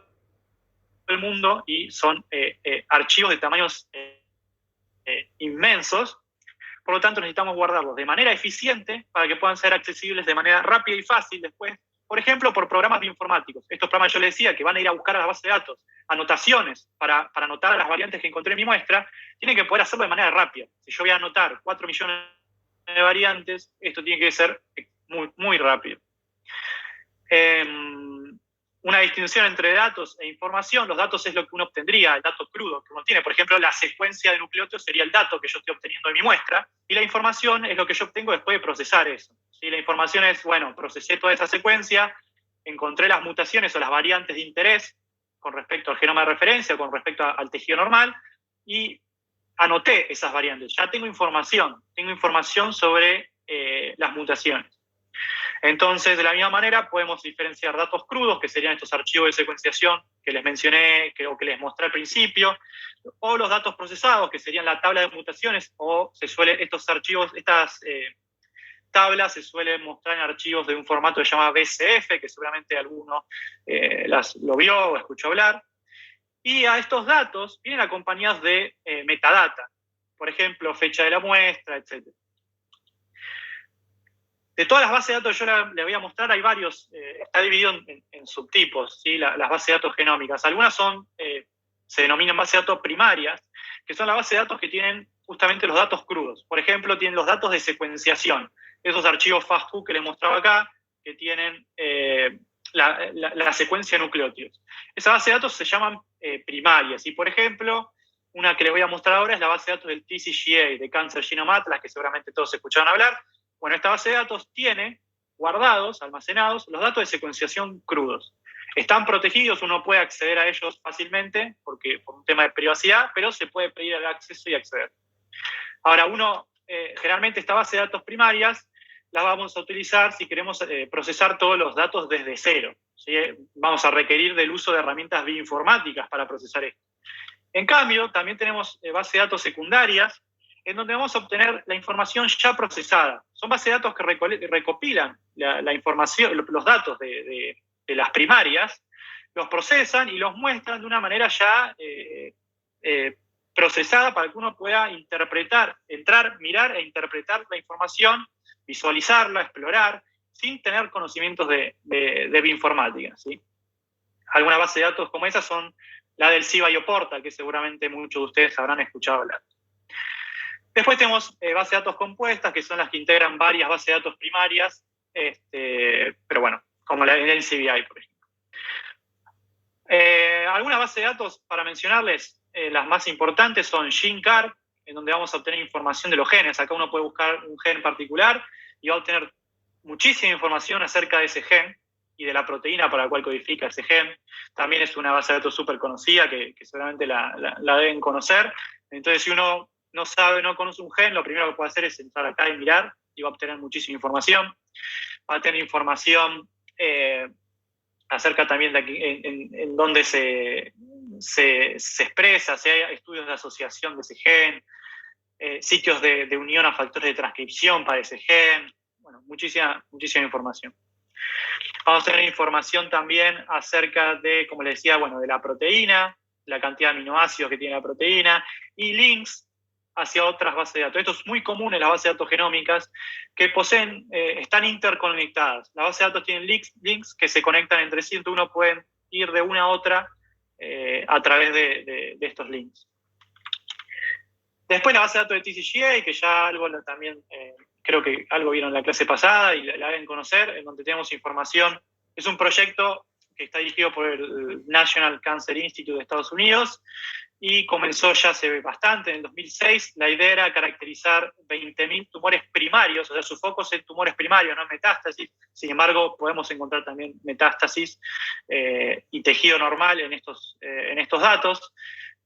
el mundo y son archivos de tamaños inmensos. Por lo tanto, necesitamos guardarlos de manera eficiente para que puedan ser accesibles de manera rápida y fácil después, por ejemplo, por programas bioinformáticos. Estos programas, yo les decía, que van a ir a buscar a la base de datos anotaciones para anotar las variantes que encontré en mi muestra, tienen que poder hacerlo de manera rápida. Si yo voy a anotar 4 millones de variantes, esto tiene que ser muy, muy rápido. Una distinción entre datos e información. Los datos es lo que uno obtendría, el dato crudo que uno tiene. Por ejemplo, la secuencia de nucleótidos sería el dato que yo estoy obteniendo de mi muestra, y la información es lo que yo obtengo después de procesar eso. ¿Sí? La información es, bueno, procesé toda esa secuencia, encontré las mutaciones o las variantes de interés con respecto al genoma de referencia, con respecto al tejido normal, y anoté esas variantes. Ya tengo información sobre las mutaciones. Entonces, de la misma manera, podemos diferenciar datos crudos, que serían estos archivos de secuenciación que les mencioné o que les mostré al principio, o los datos procesados, que serían la tabla de mutaciones, o estos archivos, estas tablas se suelen mostrar en archivos de un formato que se llama BCF, que seguramente alguno lo vio o escuchó hablar. Y a estos datos vienen acompañados de metadata, por ejemplo, fecha de la muestra, etc. De todas las bases de datos que yo le voy a mostrar, hay varios, está dividido en subtipos, ¿sí? Las bases de datos genómicas. Algunas se denominan bases de datos primarias, que son las bases de datos que tienen justamente los datos crudos. Por ejemplo, tienen los datos de secuenciación, esos archivos FASTQ que les mostraba acá, que tienen la secuencia de nucleótidos. Esas bases de datos se llaman primarias. Y, por ejemplo, una que les voy a mostrar ahora es la base de datos del TCGA, de Cancer Genome Atlas, que seguramente todos escucharon hablar. Bueno, esta base de datos tiene guardados, almacenados, los datos de secuenciación crudos. Están protegidos, uno puede acceder a ellos fácilmente, por un tema de privacidad, pero se puede pedir el acceso y acceder. Ahora, generalmente esta base de datos primarias las vamos a utilizar si queremos procesar todos los datos desde cero, ¿sí? Vamos a requerir del uso de herramientas bioinformáticas para procesar esto. En cambio, también tenemos bases de datos secundarias, en donde vamos a obtener la información ya procesada. Son bases de datos que recopilan la información, los datos de las primarias, los procesan y los muestran de una manera ya procesada para que uno pueda interpretar, mirar e interpretar la información, visualizarla, explorar, sin tener conocimientos de bioinformática, ¿sí? Algunas bases de datos como esas son la del CBioportal, que seguramente muchos de ustedes habrán escuchado hablar. Después tenemos bases de datos compuestas, que son las que integran varias bases de datos primarias, pero bueno, como la del NCBI, por ejemplo. Algunas bases de datos, para mencionarles, las más importantes son GeneCard, en donde vamos a obtener información de los genes. Acá uno puede buscar un gen particular y va a obtener muchísima información acerca de ese gen y de la proteína para la cual codifica ese gen. También es una base de datos súper conocida, que seguramente la deben conocer. Entonces, si uno no conoce un gen, lo primero que puede hacer es entrar acá y mirar, y va a obtener muchísima información. Va a tener información acerca también de aquí, en dónde se expresa, si hay estudios de asociación de ese gen, sitios de unión a factores de transcripción para ese gen. Bueno, muchísima información. Vamos a tener información también acerca de, como les decía, bueno, de la proteína, la cantidad de aminoácidos que tiene la proteína, y links hacia otras bases de datos. Esto es muy común en las bases de datos genómicas, que están interconectadas. Las bases de datos tienen links que se conectan entre sí, entonces uno puede ir de una a otra a través de estos links. Después la base de datos de TCGA, que ya algo también, creo que algo vieron en la clase pasada y la deben conocer, en donde tenemos información. Es un proyecto que está dirigido por el National Cancer Institute de Estados Unidos, y comenzó ya hace bastante, en el 2006. La idea era caracterizar 20.000 tumores primarios, o sea, su foco es en tumores primarios, no en metástasis. Sin embargo, podemos encontrar también metástasis y tejido normal en estos datos.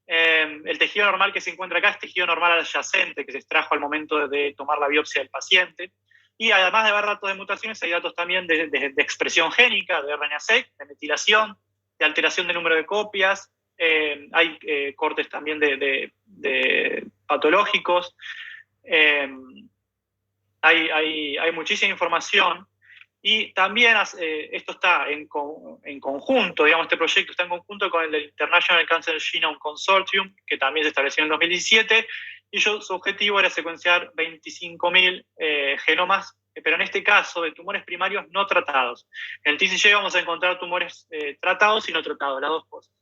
El tejido normal que se encuentra acá es tejido normal adyacente, que se extrajo al momento de tomar la biopsia del paciente. Y además de ver datos de mutaciones, hay datos también de expresión génica, de RNA-seq, de metilación, de alteración de número de copias. Hay cortes también de patológicos. Hay muchísima información, y también esto está en conjunto, digamos, este proyecto está en conjunto con el International Cancer Genome Consortium, que también se estableció en el 2017, y su objetivo era secuenciar 25.000 genomas, pero en este caso de tumores primarios no tratados. En el TCGA vamos a encontrar tumores tratados y no tratados, las dos cosas.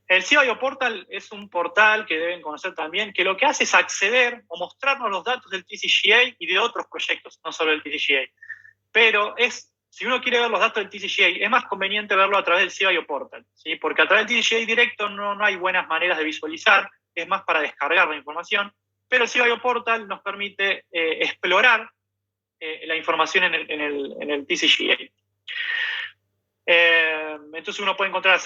El CBioportal es un portal que deben conocer también, que lo que hace es acceder o mostrarnos los datos del TCGA y de otros proyectos, no solo del TCGA. Pero si uno quiere ver los datos del TCGA, es más conveniente verlo a través del CBioportal, ¿sí? Porque a través del TCGA directo no hay buenas maneras de visualizar, es más para descargar la información, pero el CBioportal nos permite explorar la información en el TCGA. Entonces uno puede encontrar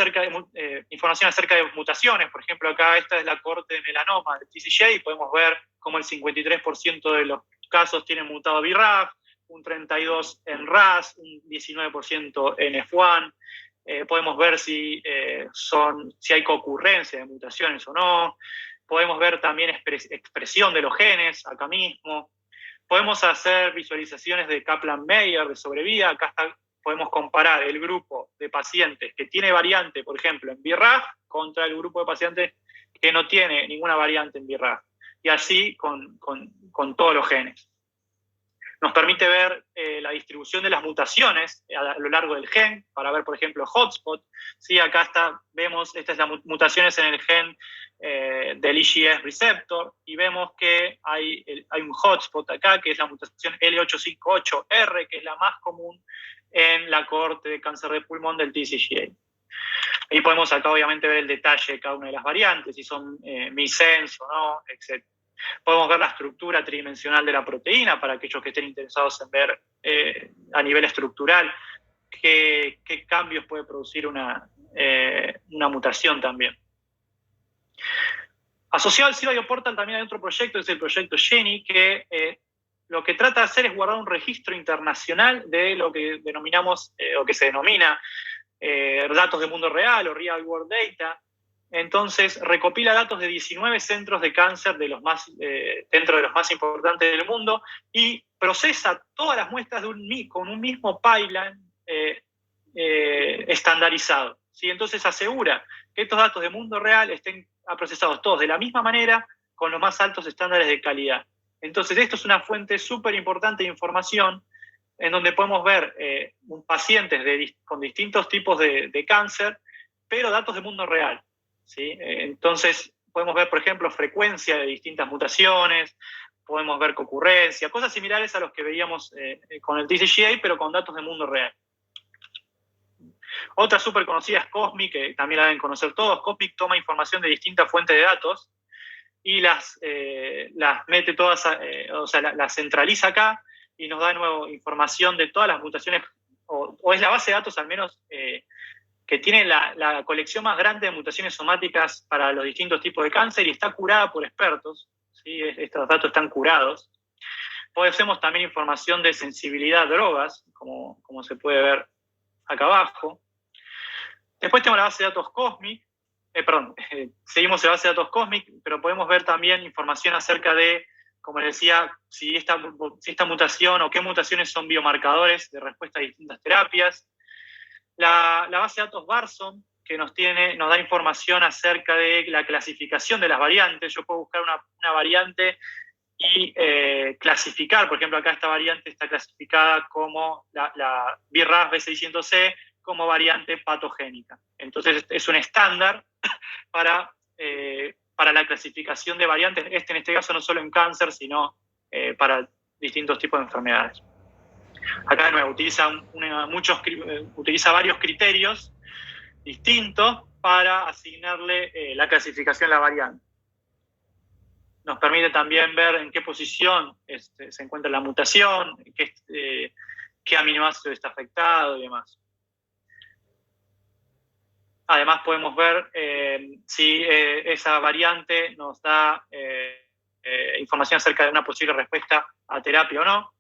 información acerca de mutaciones. Por ejemplo, acá esta es la corte de melanoma del TCGA y podemos ver cómo el 53% de los casos tienen mutado BRAF, un 32% en RAS, un 19% en F1. Podemos ver si hay concurrencia de mutaciones o no. Podemos ver también expresión de los genes acá mismo. Podemos hacer visualizaciones de Kaplan-Meier, de sobrevida. Acá podemos comparar el grupo de pacientes que tiene variante, por ejemplo, en BRAF, contra el grupo de pacientes que no tiene ninguna variante en BRAF. Y así con todos los genes. Nos permite ver la distribución de las mutaciones a lo largo del gen, para ver, por ejemplo, hotspot. ¿Sí? Acá vemos, estas son las mutaciones en el gen del IGF receptor, y vemos que hay un hotspot acá, que es la mutación L858R, que es la más común en la cohorte de cáncer de pulmón del TCGA. Y podemos acá, obviamente, ver el detalle de cada una de las variantes, si son missense o no, etc. Podemos ver la estructura tridimensional de la proteína para aquellos que estén interesados en ver a nivel estructural qué cambios puede producir una mutación también. Asociado al SIVA Bioportal también hay otro proyecto, es el proyecto Jenny, que lo que trata de hacer es guardar un registro internacional de lo que denominamos, o que se denomina datos de mundo real o real world data. Entonces, recopila datos de 19 centros de cáncer dentro de los más importantes del mundo y procesa todas las muestras con un mismo pipeline estandarizado. ¿Sí? Entonces, asegura que estos datos de mundo real estén procesados todos de la misma manera, con los más altos estándares de calidad. Entonces, esto es una fuente súper importante de información en donde podemos ver pacientes con distintos tipos de cáncer, pero datos de mundo real. ¿Sí? Entonces, podemos ver, por ejemplo, frecuencia de distintas mutaciones, podemos ver concurrencia, cosas similares a los que veíamos con el TCGA, pero con datos de mundo real. Otra súper conocida es Cosmic, que también la deben conocer todos. Cosmic toma información de distintas fuentes de datos y las mete todas, las centraliza acá y nos da de nuevo información de todas las mutaciones, o es la base de datos al menos que tiene la colección más grande de mutaciones somáticas para los distintos tipos de cáncer y está curada por expertos. ¿Sí? Estos datos están curados. Poseemos también información de sensibilidad a drogas, como se puede ver acá abajo. Después tenemos la base de datos Cosmic. Seguimos la base de datos Cosmic, pero podemos ver también información acerca de, como les decía, si esta mutación o qué mutaciones son biomarcadores de respuesta a distintas terapias. La base de datos Barson, que nos da información acerca de la clasificación de las variantes. Yo puedo buscar una variante y clasificar, por ejemplo, acá esta variante está clasificada como la BRAF B600C como variante patogénica. Entonces es un estándar para la clasificación de variantes, en este caso no solo en cáncer, sino para distintos tipos de enfermedades. Acá de nuevo utiliza varios criterios distintos para asignarle la clasificación a la variante. Nos permite también ver en qué posición se encuentra la mutación, qué aminoácido está afectado y demás. Además podemos ver si esa variante nos da información acerca de una posible respuesta a terapia o no.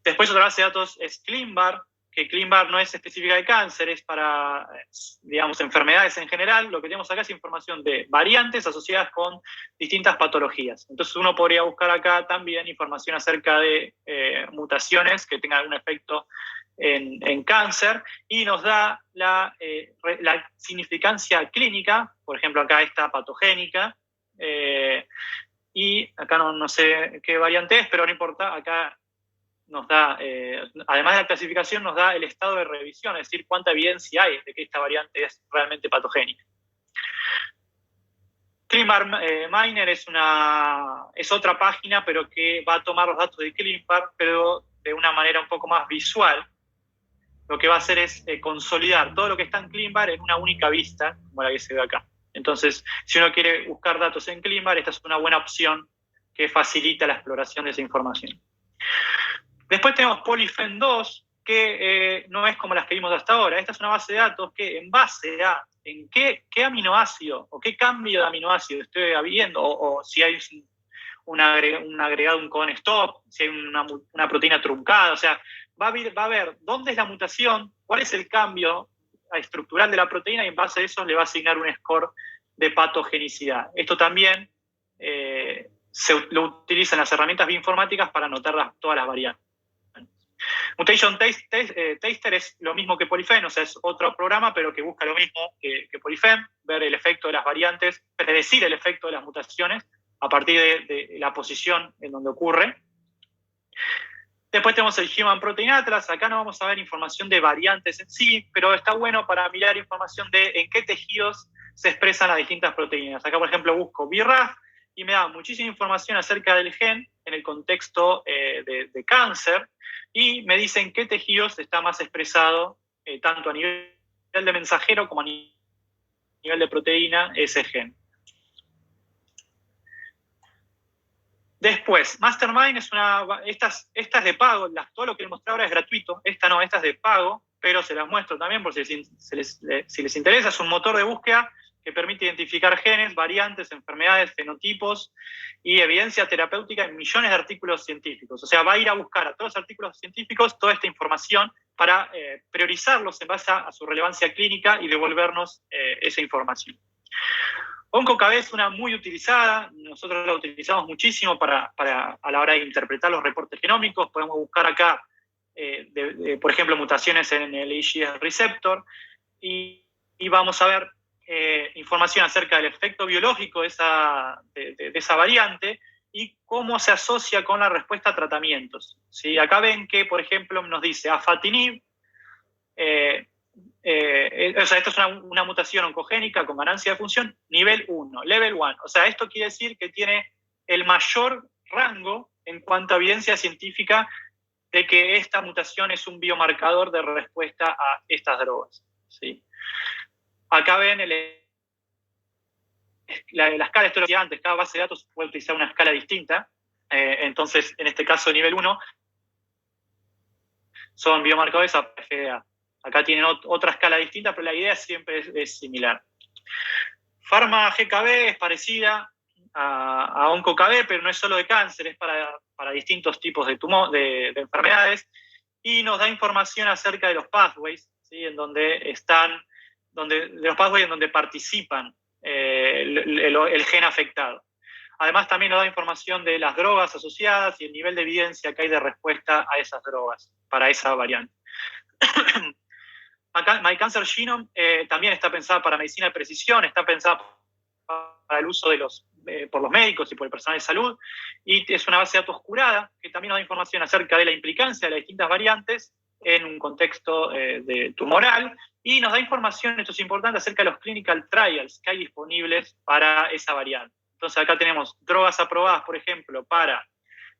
Después otra base de datos es ClinVar, que ClinVar no es específica de cáncer, es para, digamos, enfermedades en general. Lo que tenemos acá es información de variantes asociadas con distintas patologías. Entonces uno podría buscar acá también información acerca de mutaciones que tengan algún efecto en cáncer y nos da la significancia clínica, por ejemplo acá esta patogénica, y acá no sé qué variante es, pero no importa, acá nos da, además de la clasificación, nos da el estado de revisión, es decir, cuánta evidencia hay de que esta variante es realmente patogénica. ClinVar Miner es otra página, pero que va a tomar los datos de ClinVar, pero de una manera un poco más visual. Lo que va a hacer es consolidar todo lo que está en ClinVar en una única vista, como la que se ve acá. Entonces, si uno quiere buscar datos en ClinVar, esta es una buena opción que facilita la exploración de esa información. Después tenemos PolyFEM2, que no es como las que vimos hasta ahora. Esta es una base de datos que en base a en qué aminoácido o qué cambio de aminoácido estoy habiendo, o si hay un agregado, un codon stop, si hay una proteína truncada, o sea, va a ver dónde es la mutación, cuál es el cambio estructural de la proteína, y en base a eso le va a asignar un score de patogenicidad. Esto también lo utilizan las herramientas bioinformáticas para anotar todas las variantes. Mutation Taster es lo mismo que PolyFEM, o sea, es otro programa, pero que busca lo mismo que PolyFEM, ver el efecto de las variantes, predecir el efecto de las mutaciones a partir de la posición en donde ocurre. Después tenemos el Human Protein Atlas. Acá no vamos a ver información de variantes en sí, pero está bueno para mirar información de en qué tejidos se expresan las distintas proteínas. Acá, por ejemplo, busco BRAF y me da muchísima información acerca del gen en el contexto de cáncer, y me dicen qué tejidos está más expresado, tanto a nivel de mensajero como a nivel de proteína, ese gen. Después, Mastermind es esta es de pago, todo lo que les mostré ahora es gratuito, esta es de pago, pero se las muestro también por si les interesa. Es un motor de búsqueda que permite identificar genes, variantes, enfermedades, fenotipos y evidencia terapéutica en millones de artículos científicos. O sea, va a ir a buscar a todos los artículos científicos toda esta información para priorizarlos en base a su relevancia clínica y devolvernos esa información. OncoKB es una muy utilizada, nosotros la utilizamos muchísimo a la hora de interpretar los reportes genómicos. Podemos buscar acá, por ejemplo, mutaciones en el IgE receptor, y vamos a ver información acerca del efecto biológico de esa variante y cómo se asocia con la respuesta a tratamientos. ¿Sí? Acá ven que, por ejemplo, nos dice afatinib, o sea, esto es una mutación oncogénica con ganancia de función nivel 1, level 1. O sea, esto quiere decir que tiene el mayor rango en cuanto a evidencia científica de que esta mutación es un biomarcador de respuesta a estas drogas. ¿Sí? Acá ven la escala, esto lo decía antes, cada base de datos puede utilizar una escala distinta. Entonces, en este caso, nivel 1 son biomarcadores a FDA. Acá tienen otra escala distinta, pero la idea siempre es similar. Pharma GKB es parecida a OncoKB, pero no es solo de cáncer, es para distintos tipos de enfermedades, y nos da información acerca de los pathways, ¿sí? de los pathways en donde participan el gen afectado. Además, también nos da información de las drogas asociadas y el nivel de evidencia que hay de respuesta a esas drogas para esa variante. My Cancer Genome también está pensada para medicina de precisión, está pensada para el uso por los médicos y por el personal de salud, y es una base de datos curada que también nos da información acerca de la implicancia de las distintas variantes en un contexto tumoral, y nos da información, esto es importante, acerca de los clinical trials que hay disponibles para esa variante. Entonces acá tenemos drogas aprobadas, por ejemplo, para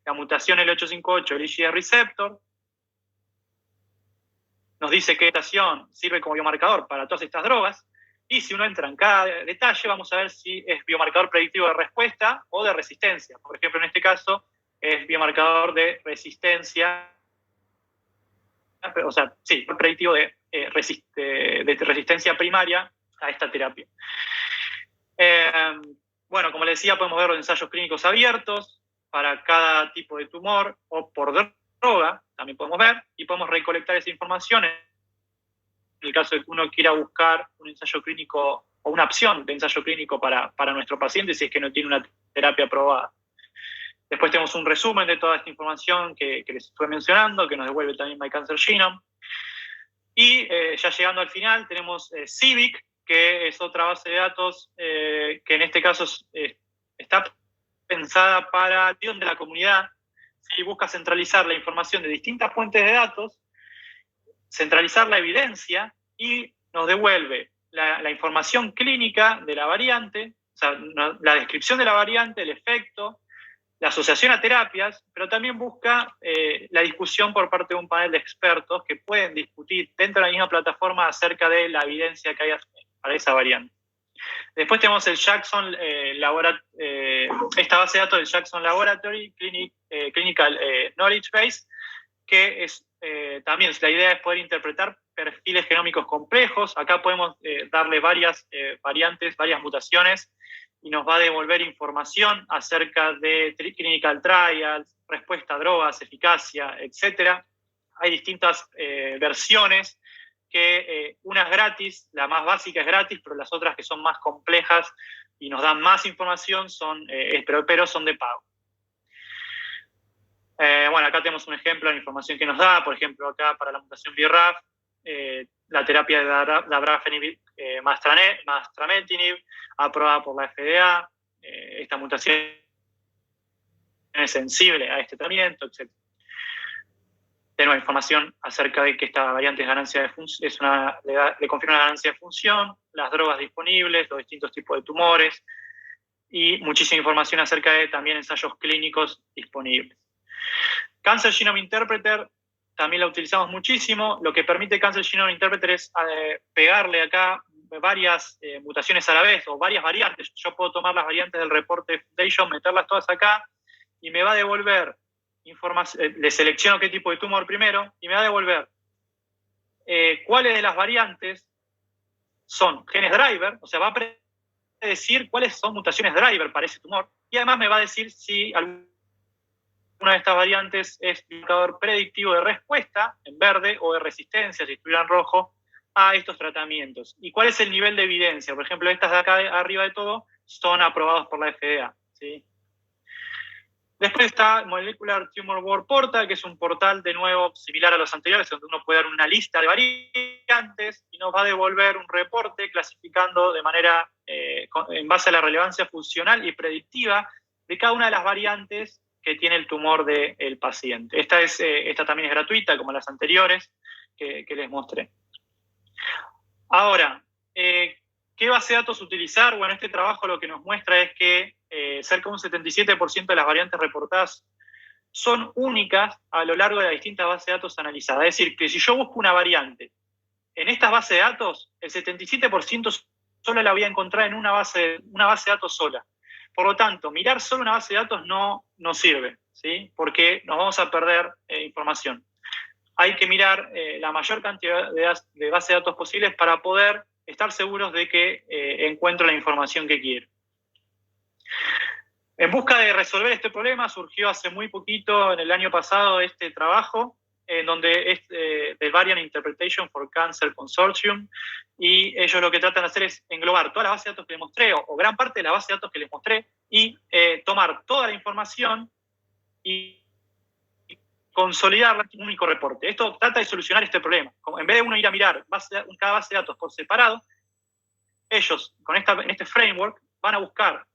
la mutación L858 del IgE receptor. Nos dice que mutación sirve como biomarcador para todas estas drogas, y si uno entra en cada detalle, vamos a ver si es biomarcador predictivo de respuesta o de resistencia. Por ejemplo, en este caso, es biomarcador de resistencia, o sea, sí, predictivo de resistencia primaria a esta terapia. Bueno, como les decía, podemos ver los ensayos clínicos abiertos para cada tipo de tumor o por droga, también podemos ver, y podemos recolectar esa información en el caso de que uno quiera buscar un ensayo clínico o una opción de ensayo clínico para nuestro paciente si es que no tiene una terapia aprobada. Después tenemos un resumen de toda esta información que les estoy mencionando, que nos devuelve también My Cancer Genome. Y ya llegando al final tenemos CIVIC, que es otra base de datos que en este caso está pensada para de la comunidad. ¿Sí? Busca centralizar la información de distintas fuentes de datos, centralizar la evidencia, y nos devuelve la información clínica de la variante, o sea, la descripción de la variante, el efecto, la asociación a terapias, pero también busca la discusión por parte de un panel de expertos que pueden discutir dentro de la misma plataforma acerca de la evidencia que hay para esa variante. Después tenemos el Jackson esta base de datos del Jackson Laboratory Clinical Knowledge Base, que es también la idea es poder interpretar perfiles genómicos complejos. Acá podemos darle varias variantes, varias mutaciones, y nos va a devolver información acerca de clinical trials, respuesta a drogas, eficacia, etc. Hay distintas versiones, que una es gratis, la más básica es gratis, pero las otras que son más complejas y nos dan más información pero son de pago. Bueno, acá tenemos un ejemplo de la información que nos da. Por ejemplo, acá para la mutación BRAF, la terapia de dabrafenib mastrametinib, aprobada por la FDA. Esta mutación es sensible a este tratamiento, etc. Tenemos información acerca de que esta variante es ganancia de le confirma la ganancia de función, las drogas disponibles, los distintos tipos de tumores, y muchísima información acerca de también ensayos clínicos disponibles. Cancer Genome Interpreter también la utilizamos muchísimo. Lo que permite Cancer Genome Interpreter es pegarle acá varias mutaciones a la vez, o varias variantes. Yo puedo tomar las variantes del reporte de Foundation, meterlas todas acá, y me va a devolver información. Le selecciono qué tipo de tumor primero, y me va a devolver cuáles de las variantes son genes driver, o sea, va a predecir cuáles son mutaciones driver para ese tumor, y además me va a decir si una de estas variantes es indicador predictivo de respuesta, en verde, o de resistencia, si estuviera en rojo, a estos tratamientos. ¿Y cuál es el nivel de evidencia? Por ejemplo, estas de acá arriba de todo son aprobados por la FDA, ¿sí? Después está Molecular Tumor Board Portal, que es un portal, de nuevo, similar a los anteriores, donde uno puede dar una lista de variantes y nos va a devolver un reporte clasificando de manera, en base a la relevancia funcional y predictiva de cada una de las variantes que tiene el tumor del paciente. Esta también es gratuita, como las anteriores que les mostré. Ahora, ¿qué base de datos utilizar? Bueno, este trabajo lo que nos muestra es que cerca de un 77% de las variantes reportadas son únicas a lo largo de las distintas bases de datos analizadas. Es decir, que si yo busco una variante en estas bases de datos, el 77% solo la voy a encontrar en una base de datos sola. Por lo tanto, mirar solo una base de datos no sirve, ¿sí? Porque nos vamos a perder información. Hay que mirar la mayor cantidad de bases de datos posibles para poder estar seguros de que encuentro la información que quiero. En busca de resolver este problema, surgió hace muy poquito, en el año pasado, este trabajo, donde es del Variant Interpretation for Cancer Consortium, y ellos lo que tratan de hacer es englobar todas las bases de datos que les mostré, o gran parte de la base de datos que les mostré, y tomar toda la información y consolidarla en un único reporte. Esto trata de solucionar este problema. En vez de uno ir a mirar cada base de datos por separado, ellos, en este framework, van a buscar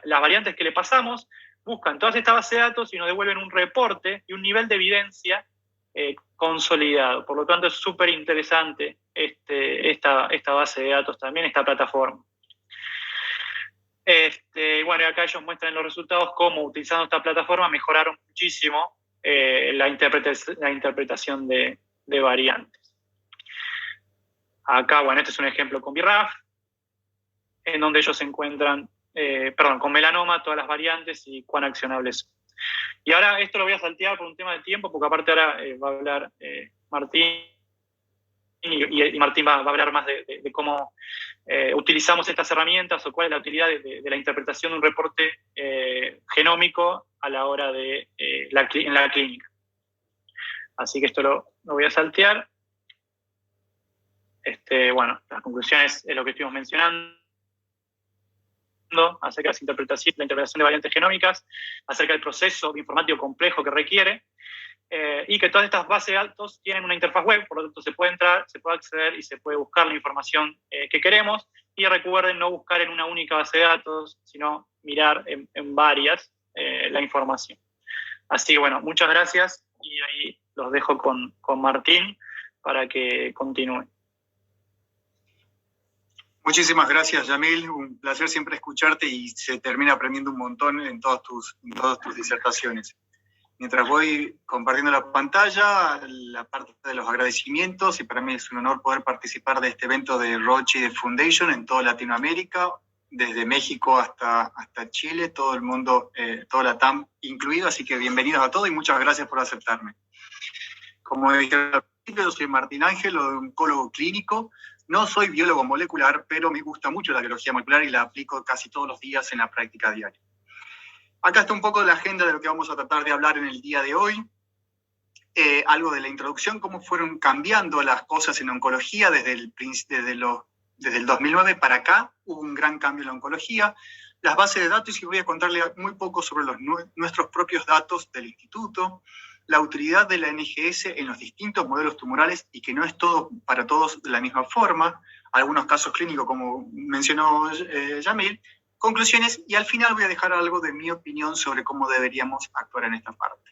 las variantes que le pasamos, buscan todas estas bases de datos y nos devuelven un reporte y un nivel de evidencia consolidado. Por lo tanto, es súper interesante esta base de datos también, esta plataforma. Bueno, acá ellos muestran los resultados, cómo utilizando esta plataforma mejoraron muchísimo la interpretación de variantes. Acá, bueno, este es un ejemplo con BRAF, en donde ellos encuentran, con melanoma, todas las variantes y cuán accionables son. Y ahora esto lo voy a saltear por un tema de tiempo, porque aparte ahora va a hablar Martín, y Martín va a hablar más de cómo utilizamos estas herramientas, o cuál es la utilidad de la interpretación de un reporte genómico a la hora en la clínica. Así que esto lo voy a saltear. Bueno, las conclusiones es lo que estuvimos mencionando acerca de la interpretación de variantes genómicas, acerca del proceso informático complejo que requiere, y que todas estas bases de datos tienen una interfaz web, por lo tanto se puede entrar, se puede acceder y se puede buscar la información que queremos. Y recuerden no buscar en una única base de datos, sino mirar en varias la información. Así que bueno, muchas gracias, y ahí los dejo con Martín para que continúe. Muchísimas gracias, Yamil. Un placer siempre escucharte, y se termina aprendiendo un montón en todas tus disertaciones. Mientras voy compartiendo la pantalla, la parte de los agradecimientos, y para mí es un honor poder participar de este evento de Roche y de Foundation en toda Latinoamérica. desde México hasta Chile, todo el mundo, toda la TAM incluido, así que bienvenidos a todos y muchas gracias por aceptarme. Como dije al principio, yo soy Martín Ángel, oncólogo clínico. No soy biólogo molecular, pero me gusta mucho la biología molecular y la aplico casi todos los días en la práctica diaria. Acá está un poco la agenda de lo que vamos a tratar de hablar en el día de hoy. Algo de la introducción, cómo fueron cambiando las cosas en oncología desde el 2009 para acá. Hubo un gran cambio en la oncología. Las bases de datos, y voy a contarle muy poco sobre nuestros propios datos del instituto, la utilidad de la NGS en los distintos modelos tumorales y que no es todo para todos de la misma forma, algunos casos clínicos como mencionó Yamil, conclusiones, y al final voy a dejar algo de mi opinión sobre cómo deberíamos actuar en esta parte.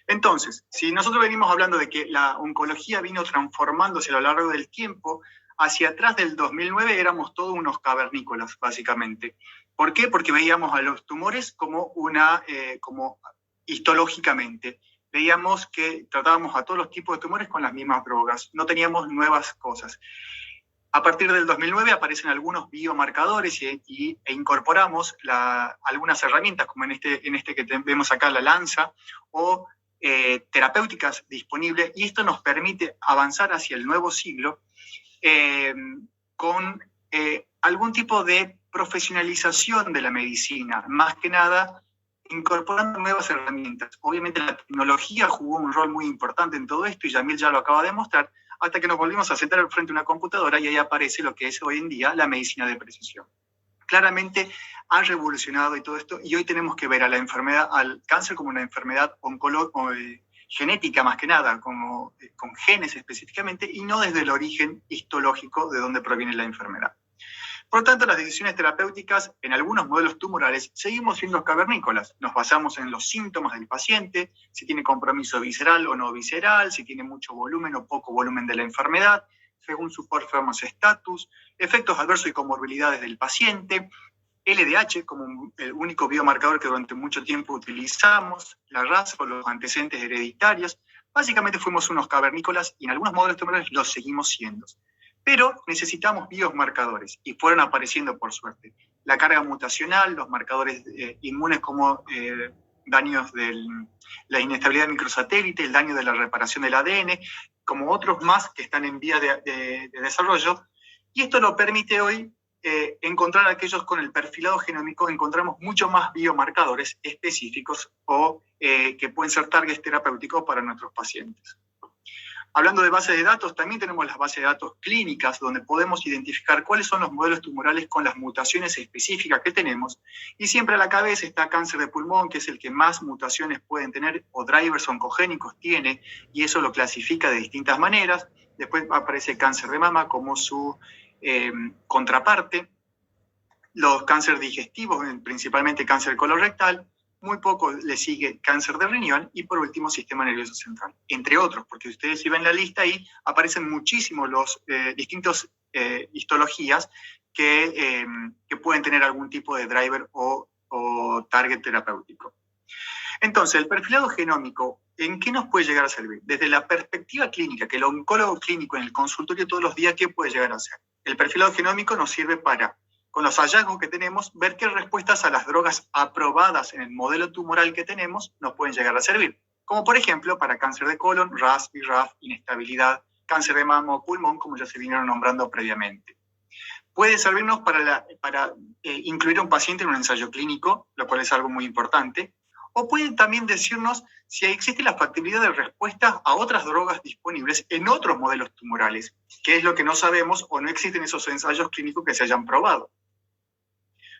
Entonces, si nosotros venimos hablando de que la oncología vino transformándose a lo largo del tiempo, hacia atrás del 2009 éramos todos unos cavernícolas, básicamente. ¿Por qué? Porque veíamos a los tumores como histológicamente. Veíamos que tratábamos a todos los tipos de tumores con las mismas drogas, no teníamos nuevas cosas. A partir del 2009 aparecen algunos biomarcadores e incorporamos algunas herramientas, como en este que vemos acá, la Lanza, o terapéuticas disponibles, y esto nos permite avanzar hacia el nuevo siglo con algún tipo de profesionalización de la medicina, más que nada incorporando nuevas herramientas. Obviamente la tecnología jugó un rol muy importante en todo esto, y Yamil ya lo acaba de mostrar, hasta que nos volvimos a sentar al frente de una computadora y ahí aparece lo que es hoy en día la medicina de precisión. Claramente ha revolucionado y todo esto, y hoy tenemos que ver al cáncer como una enfermedad genética más que nada, con genes específicamente, y no desde el origen histológico de donde proviene la enfermedad. Por lo tanto, las decisiones terapéuticas en algunos modelos tumorales seguimos siendo cavernícolas. Nos basamos en los síntomas del paciente, si tiene compromiso visceral o no visceral, si tiene mucho volumen o poco volumen de la enfermedad, según su performance status, efectos adversos y comorbilidades del paciente, LDH como el único biomarcador que durante mucho tiempo utilizamos, la raza o los antecedentes hereditarios. Básicamente fuimos unos cavernícolas y en algunos modelos tumorales los seguimos siendo. Pero necesitamos biomarcadores y fueron apareciendo por suerte. La carga mutacional, los marcadores inmunes como daños de la inestabilidad microsatélite, el daño de la reparación del ADN, como otros más que están en vía de desarrollo. Y esto nos permite hoy encontrar aquellos con el perfilado genómico, encontramos mucho más biomarcadores específicos o que pueden ser targets terapéuticos para nuestros pacientes. Hablando de bases de datos, también tenemos las bases de datos clínicas, donde podemos identificar cuáles son los modelos tumorales con las mutaciones específicas que tenemos. Y siempre a la cabeza está cáncer de pulmón, que es el que más mutaciones pueden tener, o drivers oncogénicos tiene, y eso lo clasifica de distintas maneras. Después aparece cáncer de mama como su contraparte. Los cánceres digestivos, principalmente cáncer colorectal. Muy poco le sigue cáncer de riñón y por último sistema nervioso central, entre otros, porque ustedes si ven la lista ahí aparecen muchísimos los distintos histologías que pueden tener algún tipo de driver o target terapéutico. Entonces, el perfilado genómico, ¿en qué nos puede llegar a servir? Desde la perspectiva clínica, que el oncólogo clínico en el consultorio todos los días, ¿qué puede llegar a hacer? El perfilado genómico nos sirve para, con los hallazgos que tenemos, ver qué respuestas a las drogas aprobadas en el modelo tumoral que tenemos nos pueden llegar a servir. Como por ejemplo, para cáncer de colon, RAS, BRAF, inestabilidad, cáncer de mama o pulmón, como ya se vinieron nombrando previamente. Puede servirnos para incluir a un paciente en un ensayo clínico, lo cual es algo muy importante. O puede también decirnos si existe la factibilidad de respuesta a otras drogas disponibles en otros modelos tumorales, que es lo que no sabemos o no existen esos ensayos clínicos que se hayan probado.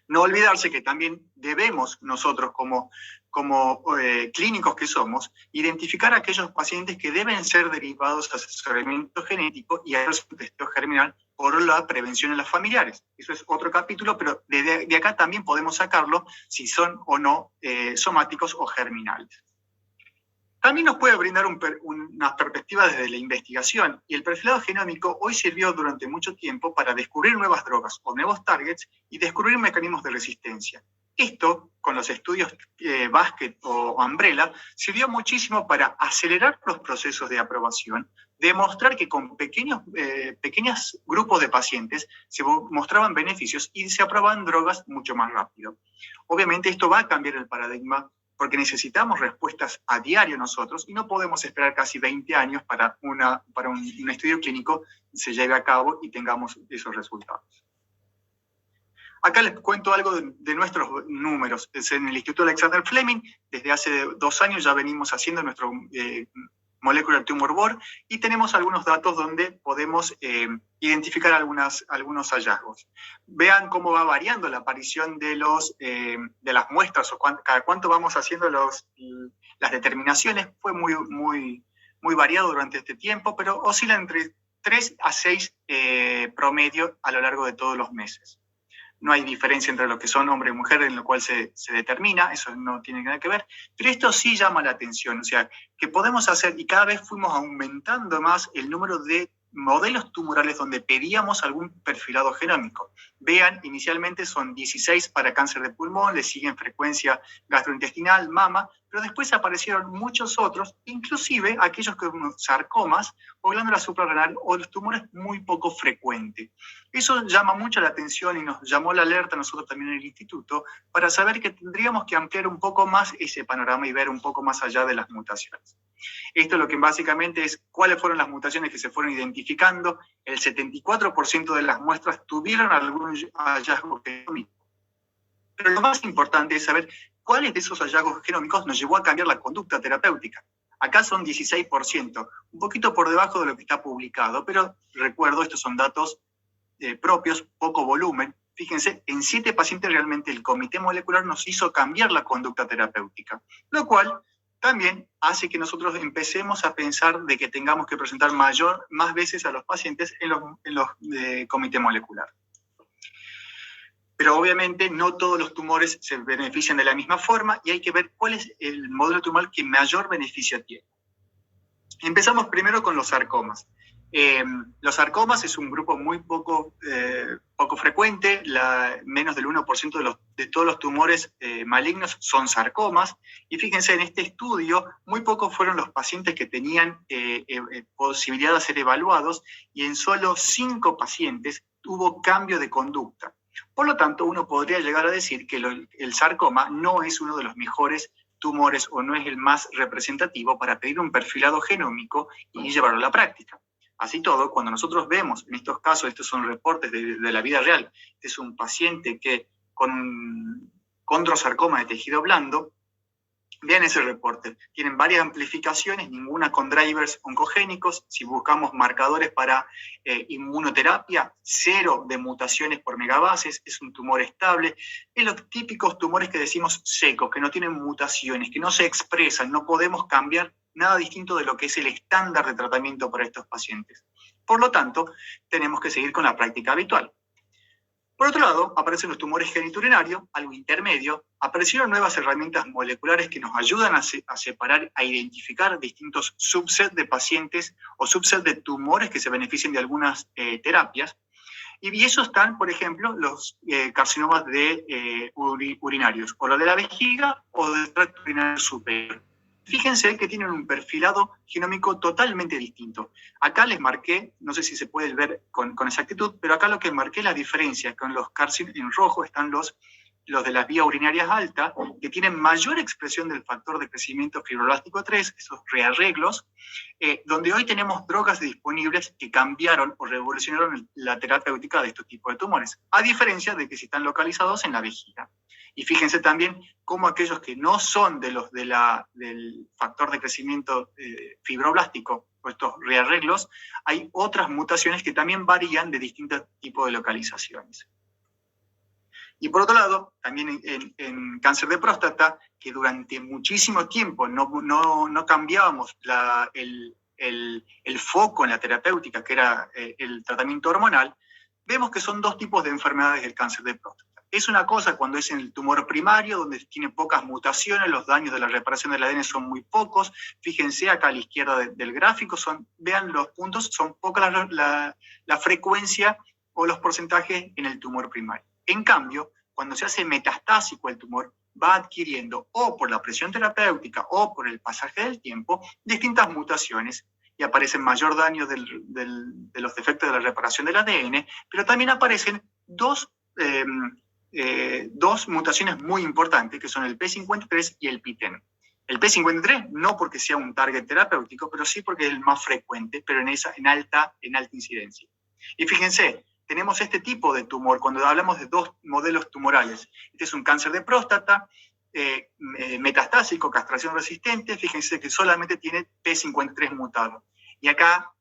No olvidarse que también debemos nosotros, como clínicos que somos, identificar a aquellos pacientes que deben ser derivados a asesoramiento genético y a testeo germinal por la prevención en los familiares. Eso es otro capítulo, pero de acá también podemos sacarlo si son o no somáticos o germinales. También nos puede brindar una perspectiva desde la investigación, y el perfilado genómico hoy sirvió durante mucho tiempo para descubrir nuevas drogas o nuevos targets y descubrir mecanismos de resistencia. Esto, con los estudios Basket o Umbrella, sirvió muchísimo para acelerar los procesos de aprobación, demostrar que con pequeños grupos de pacientes se mostraban beneficios y se aprobaban drogas mucho más rápido. Obviamente esto va a cambiar el paradigma porque necesitamos respuestas a diario nosotros y no podemos esperar casi 20 años para un estudio clínico se lleve a cabo y tengamos esos resultados. Acá les cuento algo de nuestros números. En el Instituto Alexander Fleming, desde hace 2 años ya venimos haciendo nuestro Molecular Tumor Board y tenemos algunos datos donde podemos identificar algunos hallazgos. Vean cómo va variando la aparición de las muestras o cada cuánto vamos haciendo las determinaciones. Fue muy variado durante este tiempo, pero oscila entre 3 a 6 promedio a lo largo de todos los meses. No hay diferencia entre lo que son hombre y mujer en lo cual se determina, eso no tiene nada que ver, pero esto sí llama la atención, o sea, que podemos hacer, y cada vez fuimos aumentando más el número de modelos tumorales donde pedíamos algún perfilado genómico. Vean, inicialmente son 16 para cáncer de pulmón, le siguen frecuencia gastrointestinal, mama, pero después aparecieron muchos otros, inclusive aquellos que son sarcomas o glándula suprarrenal o los tumores muy poco frecuentes. Eso llama mucho la atención y nos llamó la alerta a nosotros también en el instituto para saber que tendríamos que ampliar un poco más ese panorama y ver un poco más allá de las mutaciones. Esto lo que básicamente es cuáles fueron las mutaciones que se fueron identificando. El 74% de las muestras tuvieron algún hallazgo genómico. Pero lo más importante es saber cuáles de esos hallazgos genómicos nos llevó a cambiar la conducta terapéutica. Acá son 16%, un poquito por debajo de lo que está publicado, pero recuerdo, estos son datos propios, poco volumen. Fíjense, en 7 pacientes realmente el comité molecular nos hizo cambiar la conducta terapéutica, lo cual también hace que nosotros empecemos a pensar de que tengamos que presentar más veces a los pacientes en los comité molecular. Pero obviamente no todos los tumores se benefician de la misma forma y hay que ver cuál es el modelo tumoral que mayor beneficio tiene. Empezamos primero con los sarcomas. Los sarcomas es un grupo muy poco frecuente, menos del 1% de todos los tumores malignos son sarcomas, y fíjense, en este estudio muy pocos fueron los pacientes que tenían posibilidad de ser evaluados, y en solo 5 pacientes hubo cambio de conducta. Por lo tanto, uno podría llegar a decir que el sarcoma no es uno de los mejores tumores o no es el más representativo para pedir un perfilado genómico y llevarlo a la práctica. Así todo, cuando nosotros vemos, en estos casos, estos son reportes de la vida real, este es un paciente que con un condrosarcoma de tejido blando, vean ese reporte, tienen varias amplificaciones, ninguna con drivers oncogénicos. Si buscamos marcadores para inmunoterapia, 0 de mutaciones por megabases, es un tumor estable. Es los típicos tumores que decimos secos, que no tienen mutaciones, que no se expresan, no podemos cambiar nada distinto de lo que es el estándar de tratamiento para estos pacientes. Por lo tanto, tenemos que seguir con la práctica habitual. Por otro lado, aparecen los tumores genitourinarios, algo intermedio. Aparecieron nuevas herramientas moleculares que nos ayudan a separar, a identificar distintos subsets de pacientes o subsets de tumores que se benefician de algunas terapias. Y eso están, por ejemplo, los carcinomas urinarios, o lo de la vejiga o del tracto urinario superior. Fíjense que tienen un perfilado genómico totalmente distinto. Acá les marqué, no sé si se puede ver con exactitud, pero acá lo que marqué es la diferencia. Con los carcinomas en rojo están los de las vías urinarias altas, que tienen mayor expresión del factor de crecimiento fibroblástico 3, esos rearreglos, donde hoy tenemos drogas disponibles que cambiaron o revolucionaron la terapéutica de estos tipos de tumores, a diferencia de que si están localizados en la vejiga. Y fíjense también cómo aquellos que no son del factor de crecimiento fibroblástico, o estos rearreglos, hay otras mutaciones que también varían de distintos tipos de localizaciones. Y por otro lado, también en cáncer de próstata, que durante muchísimo tiempo no cambiábamos el foco en la terapéutica, que era el tratamiento hormonal, vemos que son 2 tipos de enfermedades del cáncer de próstata. Es una cosa cuando es en el tumor primario, donde tiene pocas mutaciones, los daños de la reparación del ADN son muy pocos. Fíjense acá a la izquierda del gráfico, vean los puntos, son pocas la frecuencia o los porcentajes en el tumor primario. En cambio, cuando se hace metastásico el tumor, va adquiriendo, o por la presión terapéutica o por el pasaje del tiempo, distintas mutaciones. y aparece mayor daño de los defectos de la reparación del ADN, pero también aparecen dos mutaciones muy importantes, que son el P53 y el PTEN. El P53 no porque sea un target terapéutico, pero sí porque es el más frecuente, pero en alta incidencia. Y fíjense, tenemos este tipo de tumor cuando hablamos de dos modelos tumorales. Este es un cáncer de próstata, metastásico, castración resistente. Fíjense que solamente tiene P53 mutado. Y acá,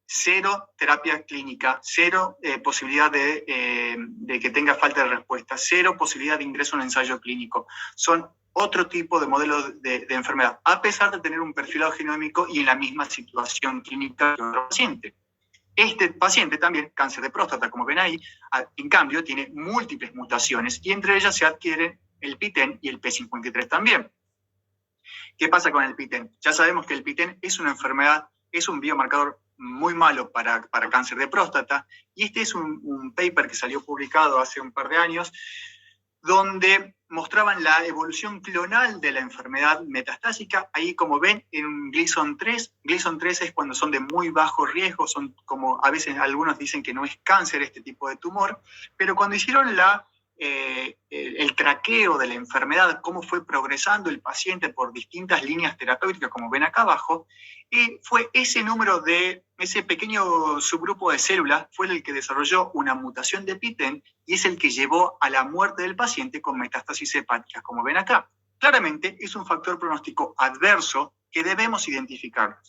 cero terapia clínica, cero posibilidad de que tenga falta de respuesta, cero posibilidad de ingreso a un ensayo clínico. Son otro tipo de modelos de enfermedad, a pesar de tener un perfilado genómico y en la misma situación clínica que otro paciente. Este paciente también, cáncer de próstata, como ven ahí, en cambio tiene múltiples mutaciones y entre ellas se adquieren el PTEN y el P53 también. ¿Qué pasa con el PTEN? Ya sabemos que el PTEN es una enfermedad, es un biomarcador muy malo para cáncer de próstata, y este es un paper que salió publicado hace un par de años, donde mostraban la evolución clonal de la enfermedad metastásica. Ahí, como ven, en un Gleason 3. Gleason 3 es cuando son de muy bajo riesgo, son como, a veces algunos dicen que no es cáncer este tipo de tumor, pero cuando hicieron el traqueo de la enfermedad, cómo fue progresando el paciente por distintas líneas terapéuticas, como ven acá abajo, fue ese pequeño subgrupo de células fue el que desarrolló una mutación de PTEN y es el que llevó a la muerte del paciente con metástasis hepáticas, como ven acá. Claramente es un factor pronóstico adverso que debemos identificar.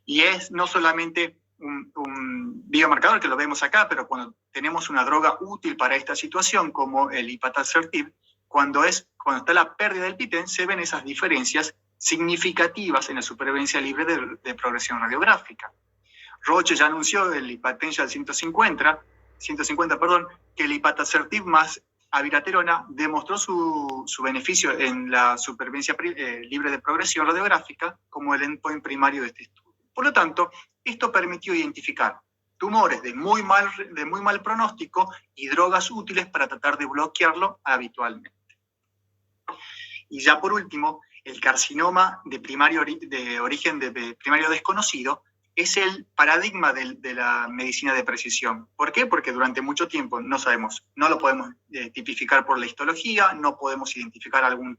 Y es no solamente un biomarcador que lo vemos acá, pero cuando tenemos una droga útil para esta situación, como el ipatasertib, cuando está la pérdida del PTEN, se ven esas diferencias significativas en la supervivencia libre de progresión radiográfica. Roche ya anunció el Ipatential 150, que el ipatasertib más abiraterona demostró su beneficio en la supervivencia libre de progresión radiográfica como el endpoint primario de este estudio. Por lo tanto, esto permitió identificar tumores de muy mal pronóstico y drogas útiles para tratar de bloquearlo habitualmente. Y ya por último, el carcinoma de origen primario desconocido es el paradigma de la medicina de precisión. ¿Por qué? Porque durante mucho tiempo no sabemos, no lo podemos tipificar por la histología, no podemos identificar algún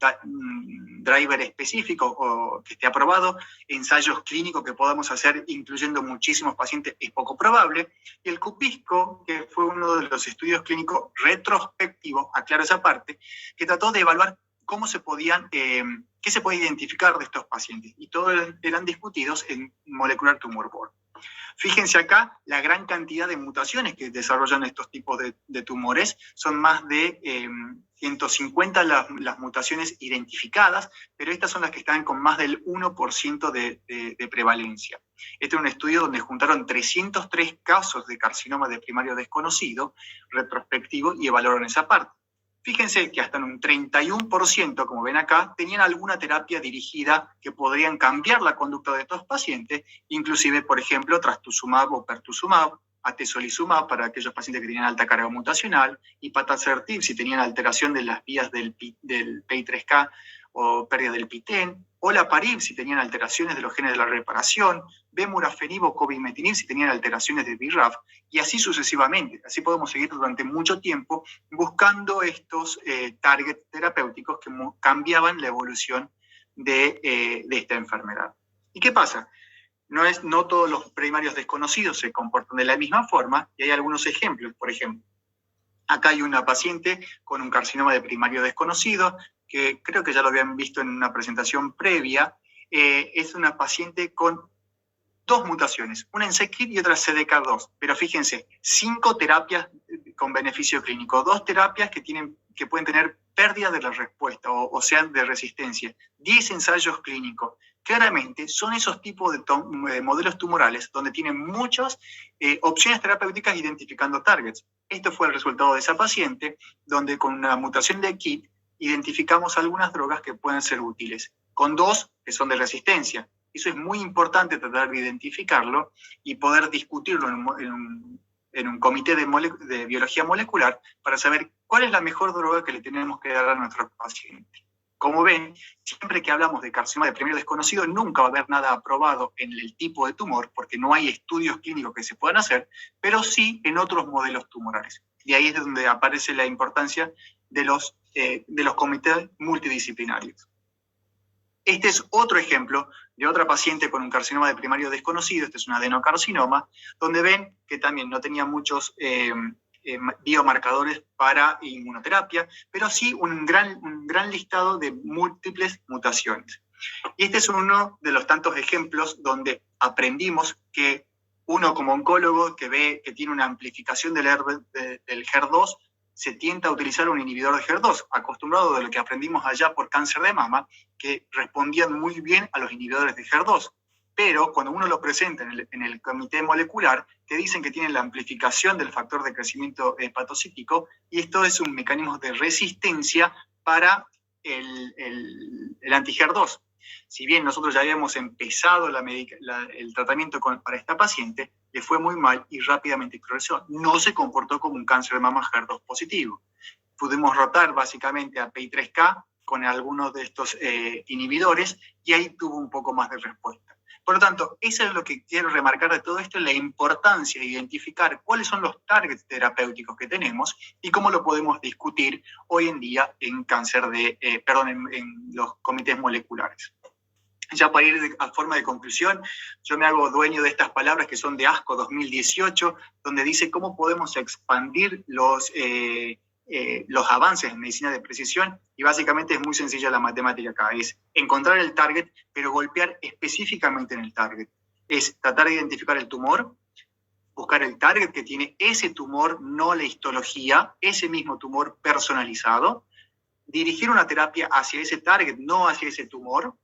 driver específico o que esté aprobado, ensayos clínicos que podamos hacer incluyendo muchísimos pacientes es poco probable, y el CUPISCO, que fue uno de los estudios clínicos retrospectivos, aclaro esa parte, que trató de evaluar cómo se podían, qué se puede identificar de estos pacientes, y todos eran discutidos en Molecular Tumor Board. Fíjense acá la gran cantidad de mutaciones que desarrollan estos tipos de tumores, son más de 150 las mutaciones identificadas, pero estas son las que están con más del 1% de prevalencia. Este es un estudio donde juntaron 303 casos de carcinoma de primario desconocido, retrospectivo, y evaluaron esa parte. Fíjense que hasta en un 31%, como ven acá, tenían alguna terapia dirigida que podrían cambiar la conducta de estos pacientes, inclusive, por ejemplo, trastuzumab o pertuzumab, atezolizumab para aquellos pacientes que tenían alta carga mutacional, ipatasertib si tenían alteración de las vías del PI3K o pérdida del PTEN, olaparib si tenían alteraciones de los genes de la reparación, bemurafenib o cobimetinib si tenían alteraciones de BRAF, y así sucesivamente. Así podemos seguir durante mucho tiempo buscando estos targets terapéuticos que cambiaban la evolución de esta enfermedad. ¿Y qué pasa? No todos los primarios desconocidos se comportan de la misma forma, y hay algunos ejemplos. Por ejemplo, acá hay una paciente con un carcinoma de primario desconocido, que creo que ya lo habían visto en una presentación previa. Es una paciente con dos mutaciones, una en c-KIT y otra CDK2, pero fíjense, 5 terapias con beneficio clínico, 2 terapias que pueden tener pérdida de la respuesta, o sea, de resistencia, 10 ensayos clínicos. Claramente son esos tipos de modelos tumorales donde tienen muchas opciones terapéuticas identificando targets. Esto fue el resultado de esa paciente, donde con una mutación de KIT identificamos algunas drogas que pueden ser útiles, con 2 que son de resistencia. Eso es muy importante tratar de identificarlo y poder discutirlo en un comité de biología molecular para saber cuál es la mejor droga que le tenemos que dar a nuestros pacientes. Como ven, siempre que hablamos de carcinoma de primario desconocido, nunca va a haber nada aprobado en el tipo de tumor, porque no hay estudios clínicos que se puedan hacer, pero sí en otros modelos tumorales. Y ahí es donde aparece la importancia de los comités multidisciplinarios. Este es otro ejemplo de otra paciente con un carcinoma de primario desconocido, este es un adenocarcinoma, donde ven que también no tenía muchos biomarcadores para inmunoterapia, pero sí un gran listado de múltiples mutaciones. Y este es uno de los tantos ejemplos donde aprendimos que uno como oncólogo que ve que tiene una amplificación del HER2, se tienta a utilizar un inhibidor de HER2, acostumbrado de lo que aprendimos allá por cáncer de mama, que respondían muy bien a los inhibidores de HER2. Pero cuando uno lo presenta en el comité molecular, te dicen que tienen la amplificación del factor de crecimiento hepatocítico, y esto es un mecanismo de resistencia para el anti-HER2. Si bien nosotros ya habíamos empezado el tratamiento para esta paciente, le fue muy mal y rápidamente progresó. No se comportó como un cáncer de mama HER2 positivo. Pudimos rotar básicamente a PI3K con algunos de estos inhibidores y ahí tuvo un poco más de respuesta. Por lo tanto, eso es lo que quiero remarcar de todo esto, la importancia de identificar cuáles son los targets terapéuticos que tenemos y cómo lo podemos discutir hoy en día en en los comités moleculares. Ya para ir a forma de conclusión, yo me hago dueño de estas palabras que son de ASCO 2018, donde dice cómo podemos expandir los avances en medicina de precisión, y básicamente es muy sencilla la matemática acá, es encontrar el target, pero golpear específicamente en el target. Es tratar de identificar el tumor, buscar el target que tiene ese tumor, no la histología, ese mismo tumor personalizado, dirigir una terapia hacia ese target, no hacia ese tumor,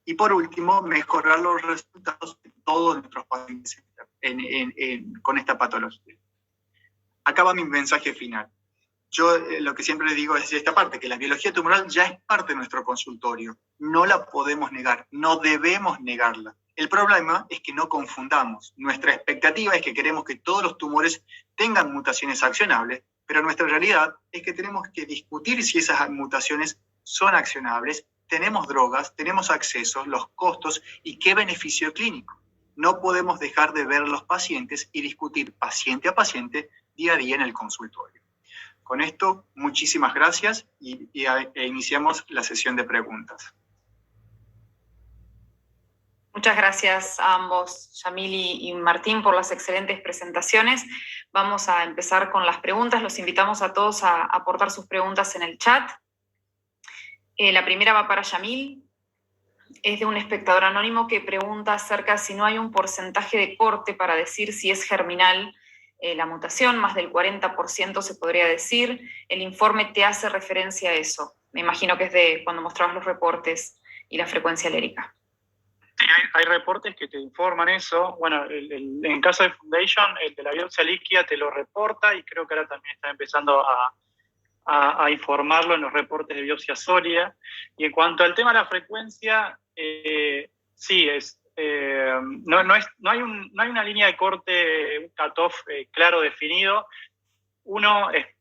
y por último, mejorar los resultados de todos nuestros pacientes con esta patología. Acá va mi mensaje final. Yo lo que siempre les digo es esta parte, que la biología tumoral ya es parte de nuestro consultorio. No la podemos negar, no debemos negarla. El problema es que no confundamos. Nuestra expectativa es que queremos que todos los tumores tengan mutaciones accionables, pero nuestra realidad es que tenemos que discutir si esas mutaciones son accionables, tenemos drogas, tenemos acceso, los costos y qué beneficio clínico. No podemos dejar de ver a los pacientes y discutir paciente a paciente día a día en el consultorio. Con esto, muchísimas gracias e iniciamos la sesión de preguntas. Muchas gracias a ambos, Yamil y Martín, por las excelentes presentaciones. Vamos a empezar con las preguntas. Los invitamos a todos a aportar sus preguntas en el chat. La primera va para Yamil. Es de un espectador anónimo que pregunta acerca si no hay un porcentaje de corte para decir si es germinal la mutación, más del 40% se podría decir. El informe te hace referencia a eso. Me imagino que es de cuando mostrabas los reportes y la frecuencia alérica. Sí, hay reportes que te informan eso. Bueno, en caso de Foundation, el de la biopsia líquida te lo reporta, y creo que ahora también está empezando a informarlo en los reportes de biopsia sólida. Y en cuanto al tema de la frecuencia, sí, no hay una línea de corte, un cutoff claro definido. Uno espera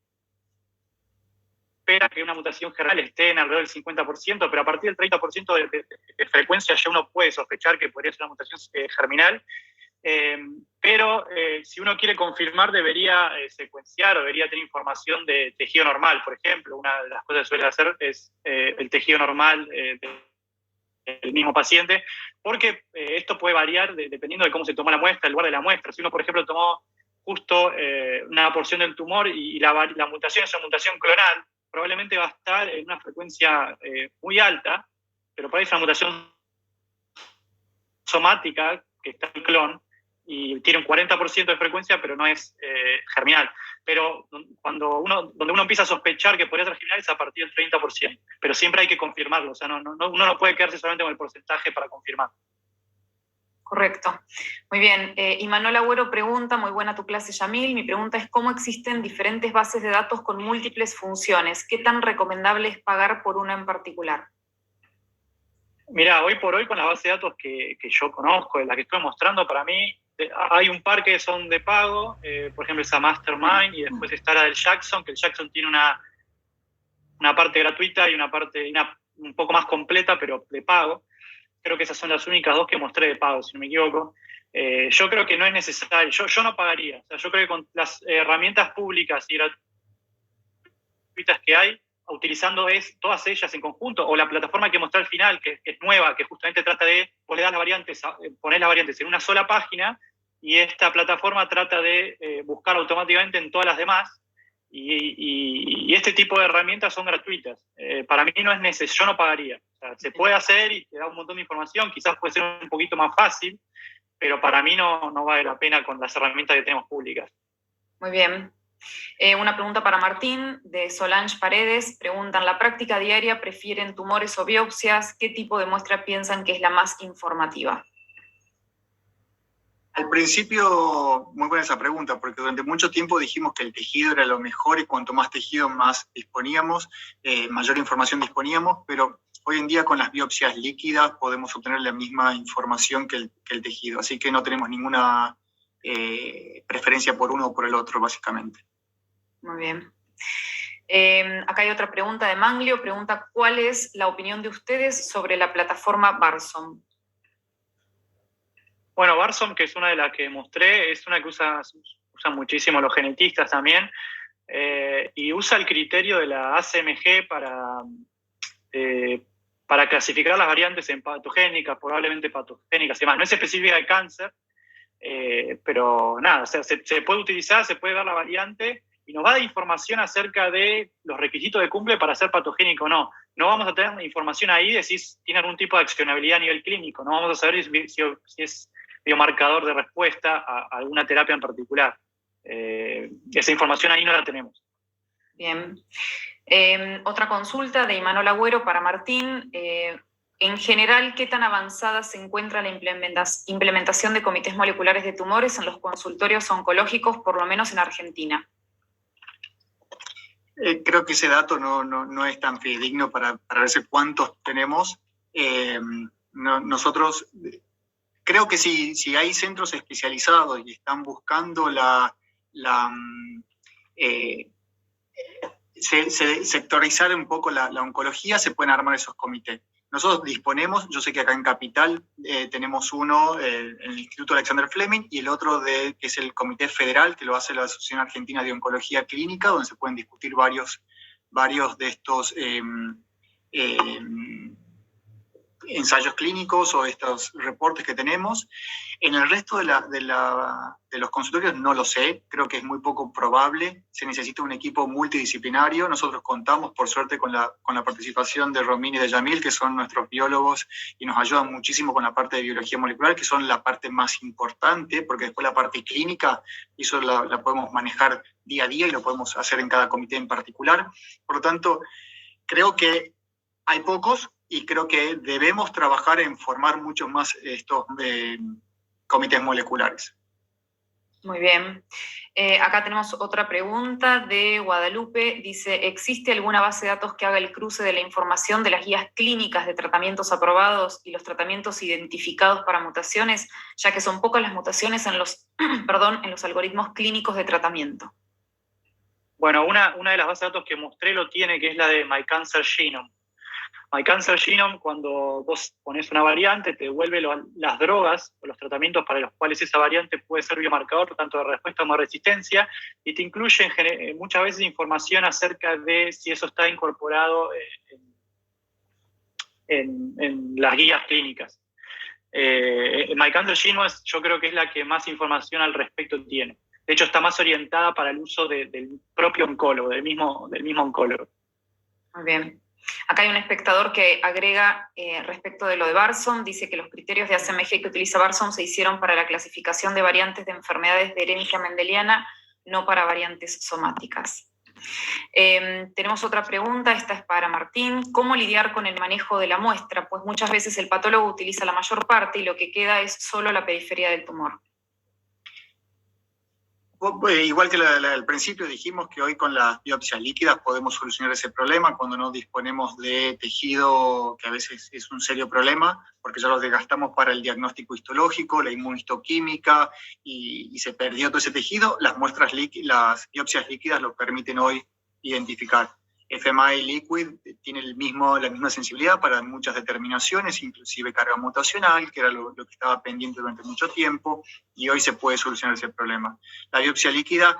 que una mutación germinal esté en alrededor del 50%, pero a partir del 30% de frecuencia ya uno puede sospechar que podría ser una mutación germinal. Pero si uno quiere confirmar, debería secuenciar o debería tener información de tejido normal. Por ejemplo, una de las cosas que suele hacer es el tejido normal del mismo paciente, porque esto puede variar dependiendo de cómo se tomó la muestra, el lugar de la muestra. Si uno, por ejemplo, tomó justo una porción del tumor y la mutación es una mutación clonal, probablemente va a estar en una frecuencia muy alta, pero por ahí es una mutación somática que está en el clon y tiene un 40% de frecuencia, pero no es germinal. Pero donde uno empieza a sospechar que podría ser germinal es a partir del 30%. Pero siempre hay que confirmarlo, o sea, uno no puede quedarse solamente con el porcentaje para confirmar. Correcto. Muy bien. Imanol Agüero pregunta, muy buena tu clase, Yamil. Mi pregunta es, ¿cómo existen diferentes bases de datos con múltiples funciones? ¿Qué tan recomendable es pagar por una en particular? Mira, hoy por hoy con las bases de datos que yo conozco, de las que estoy mostrando, para mí hay un par que son de pago, por ejemplo esa Mastermind, y después está la del Jackson, que el Jackson tiene una parte gratuita y una un poco más completa, pero de pago. Creo que esas son las únicas 2 que mostré de pago, si no me equivoco. Yo creo que no es necesario, yo no pagaría. O sea, yo creo que con las herramientas públicas y gratuitas que hay, utilizando todas ellas en conjunto, o la plataforma que mostré al final, que es nueva, que justamente trata de, vos le das las variantes, ponés las variantes en una sola página, y esta plataforma trata de buscar automáticamente en todas las demás, y este tipo de herramientas son gratuitas. Para mí no es necesario, yo no pagaría. O sea, se puede hacer y te da un montón de información, quizás puede ser un poquito más fácil, pero para mí no vale la pena con las herramientas que tenemos públicas. Muy bien. Una pregunta para Martín, de Solange Paredes. Preguntan, ¿la práctica diaria prefieren tumores o biopsias? ¿Qué tipo de muestra piensan que es la más informativa? Al principio, muy buena esa pregunta, porque durante mucho tiempo dijimos que el tejido era lo mejor y cuanto más tejido más disponíamos, mayor información disponíamos, pero hoy en día con las biopsias líquidas podemos obtener la misma información que el tejido, así que no tenemos ninguna preferencia por uno o por el otro, básicamente. Muy bien. Acá hay otra pregunta de Manglio, pregunta, ¿cuál es la opinión de ustedes sobre la plataforma Barsom? Bueno, Barsom, que es una de las que mostré, es una que usan muchísimo los genetistas también, y usa el criterio de la ACMG para clasificar las variantes en patogénicas, probablemente patogénicas y demás. No es específica de cáncer, pero nada, o sea, se puede utilizar, se puede ver la variante y nos va a dar información acerca de los requisitos que cumple para ser patogénico o no. No vamos a tener información ahí de si tiene algún tipo de accionabilidad a nivel clínico, no vamos a saber si es biomarcador de respuesta a alguna terapia en particular. Esa información ahí no la tenemos. Bien. Otra consulta de Imanol Agüero para Martín. En general, ¿qué tan avanzada se encuentra la implementación de comités moleculares de tumores en los consultorios oncológicos, por lo menos en Argentina? Creo que ese dato no es tan fidedigno para ver cuántos tenemos. Nosotros, creo que si hay centros especializados y están buscando sectorizar un poco la oncología, se pueden armar esos comités. Nosotros disponemos, yo sé que acá en Capital tenemos uno en el Instituto Alexander Fleming y el otro que es el Comité Federal, que lo hace la Asociación Argentina de Oncología Clínica, donde se pueden discutir varios de estos ensayos clínicos o estos reportes que tenemos. En el resto de los consultorios no lo sé, creo que es muy poco probable, se necesita un equipo multidisciplinario. Nosotros contamos, por suerte, con la participación de Romín y de Yamil, que son nuestros biólogos y nos ayudan muchísimo con la parte de biología molecular, que son la parte más importante, porque después la parte clínica, eso la podemos manejar día a día y lo podemos hacer en cada comité en particular. Por lo tanto, creo que hay pocos, y creo que debemos trabajar en formar muchos más estos comités moleculares. Muy bien. Acá tenemos otra pregunta de Guadalupe. Dice, ¿existe alguna base de datos que haga el cruce de la información de las guías clínicas de tratamientos aprobados y los tratamientos identificados para mutaciones, ya que son pocas las mutaciones en los, en los algoritmos clínicos de tratamiento? Bueno, una de las bases de datos que mostré lo tiene, que es la de My Cancer Genome. My Cancer Genome, cuando vos pones una variante, te devuelve las drogas o los tratamientos para los cuales esa variante puede ser biomarcador, tanto de respuesta como de resistencia, y te incluye muchas veces información acerca de si eso está incorporado en las guías clínicas. My Cancer Genome yo creo que es la que más información al respecto tiene. De hecho, está más orientada para el uso del propio oncólogo, del mismo oncólogo. Muy bien. Acá hay un espectador que agrega respecto de lo de Barsom, dice que los criterios de ACMG que utiliza Barsom se hicieron para la clasificación de variantes de enfermedades de herencia mendeliana, no para variantes somáticas. Tenemos otra pregunta, esta es para Martín. ¿Cómo lidiar con el manejo de la muestra? Pues muchas veces el patólogo utiliza la mayor parte y lo que queda es solo la periferia del tumor. Igual que al principio dijimos que hoy con las biopsias líquidas podemos solucionar ese problema cuando no disponemos de tejido, que a veces es un serio problema, porque ya lo desgastamos para el diagnóstico histológico, la inmunistoquímica, y se perdió todo ese tejido. Las biopsias líquidas lo permiten hoy identificar. FMI Liquid tiene la misma sensibilidad para muchas determinaciones, inclusive carga mutacional, que era lo que estaba pendiente durante mucho tiempo, y hoy se puede solucionar ese problema. La biopsia líquida,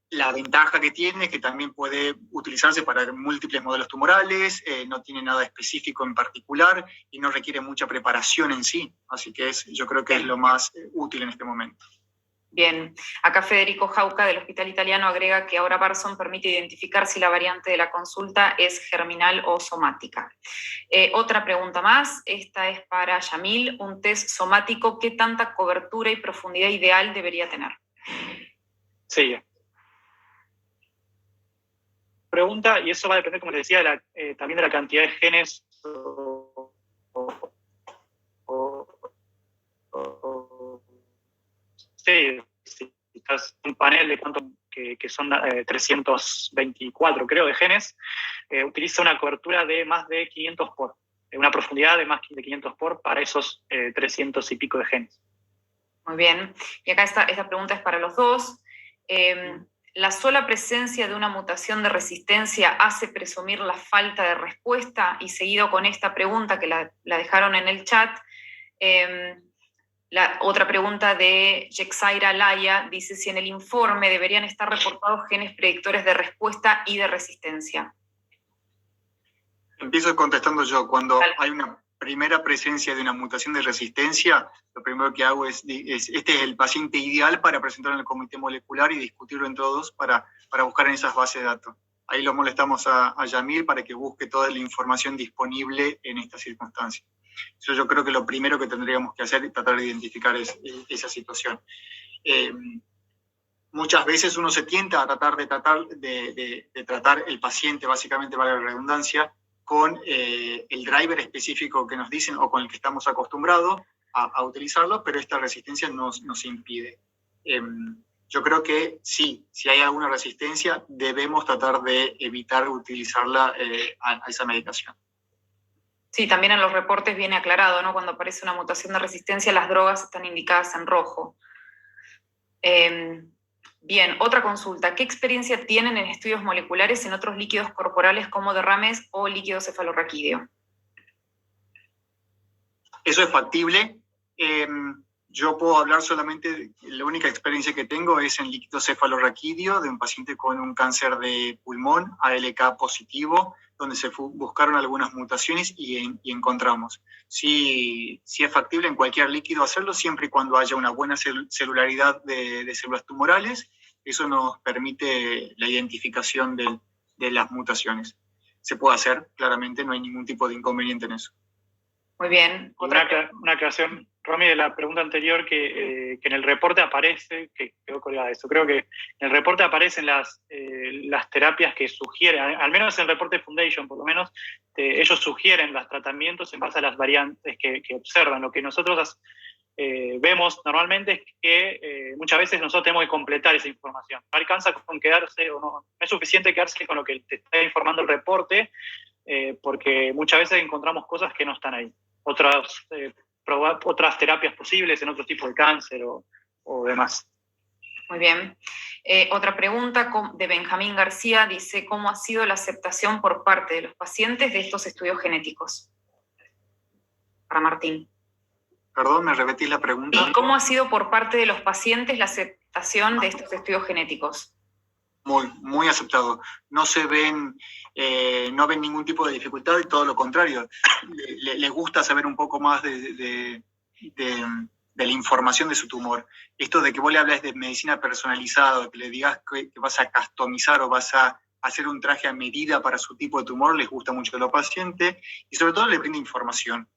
la ventaja que tiene es que también puede utilizarse para múltiples modelos tumorales, no tiene nada específico en particular y no requiere mucha preparación en sí, así que yo creo que es lo más útil en este momento. Bien, acá Federico Jauca del Hospital Italiano agrega que ahora Barson permite identificar si la variante de la consulta es germinal o somática. Otra pregunta más, esta es para Yamil. Un test somático, ¿qué tanta cobertura y profundidad ideal debería tener? Sí. Pregunta, y eso va a depender, como les decía, también de la cantidad de genes si estás en un panel de cuánto, que son 324, creo, de genes, utiliza una cobertura de más de 500 por, una profundidad de más de 500 por para esos 300 y pico de genes. Muy bien, y acá esta pregunta es para los dos. ¿La sola presencia de una mutación de resistencia hace presumir la falta de respuesta? Y seguido con esta pregunta que la dejaron en el chat, la otra pregunta de Yexaira Laya dice si en el informe deberían estar reportados genes predictores de respuesta y de resistencia. Empiezo contestando yo. Cuando hay una primera presencia de una mutación de resistencia, lo primero que hago este es el paciente ideal para presentarlo en el comité molecular y discutirlo entre todos para buscar en esas bases de datos. Ahí lo molestamos a Yamil para que busque toda la información disponible en estas circunstancias. Eso yo creo que lo primero que tendríamos que hacer es tratar de identificar esa situación. Muchas veces uno se tienta a tratar de tratar el paciente, básicamente, vale la redundancia, con el driver específico que nos dicen o con el que estamos acostumbrados a utilizarlo, pero esta resistencia nos impide. Yo creo que sí, si hay alguna resistencia, debemos tratar de evitar utilizarla a esa medicación. Sí, también en los reportes viene aclarado, ¿no? Cuando aparece una mutación de resistencia, las drogas están indicadas en rojo. Bien, otra consulta. ¿Qué experiencia tienen en estudios moleculares en otros líquidos corporales como derrames o líquido cefalorraquídeo? Eso es factible. Yo puedo hablar solamente, la única experiencia que tengo es en líquido cefalorraquídeo de un paciente con un cáncer de pulmón, ALK positivo, donde se buscaron algunas mutaciones y encontramos. Sí es factible en cualquier líquido hacerlo, siempre y cuando haya una buena celularidad de células tumorales. Eso nos permite la identificación de las mutaciones. Se puede hacer, claramente, no hay ningún tipo de inconveniente en eso. Muy bien. Una aclaración, Romy, de la pregunta anterior, que en el reporte aparece, que quedó colgada eso, creo que en el reporte aparecen las terapias que sugieren, al menos en el reporte Foundation, por lo menos, ellos sugieren los tratamientos en base a las variantes que observan. Lo que nosotros vemos normalmente es que muchas veces nosotros tenemos que completar esa información. No alcanza con quedarse, o no es suficiente quedarse con lo que te está informando el reporte, porque muchas veces encontramos cosas que no están ahí. Otras terapias posibles en otros tipos de cáncer o demás. Muy bien. Otra pregunta de Benjamín García dice, ¿cómo ha sido la aceptación por parte de los pacientes de estos estudios genéticos? Para Martín. Perdón, ¿me repetís la pregunta? ¿Y cómo ha sido por parte de los pacientes la aceptación de estos estudios genéticos? Muy aceptado. No ven ningún tipo de dificultad y todo lo contrario. Les gusta saber un poco más de la información de su tumor. Esto de que vos le hablas de medicina personalizada, que le digas que vas a customizar o vas a hacer un traje a medida para su tipo de tumor, les gusta mucho a los pacientes y sobre todo les brinda información.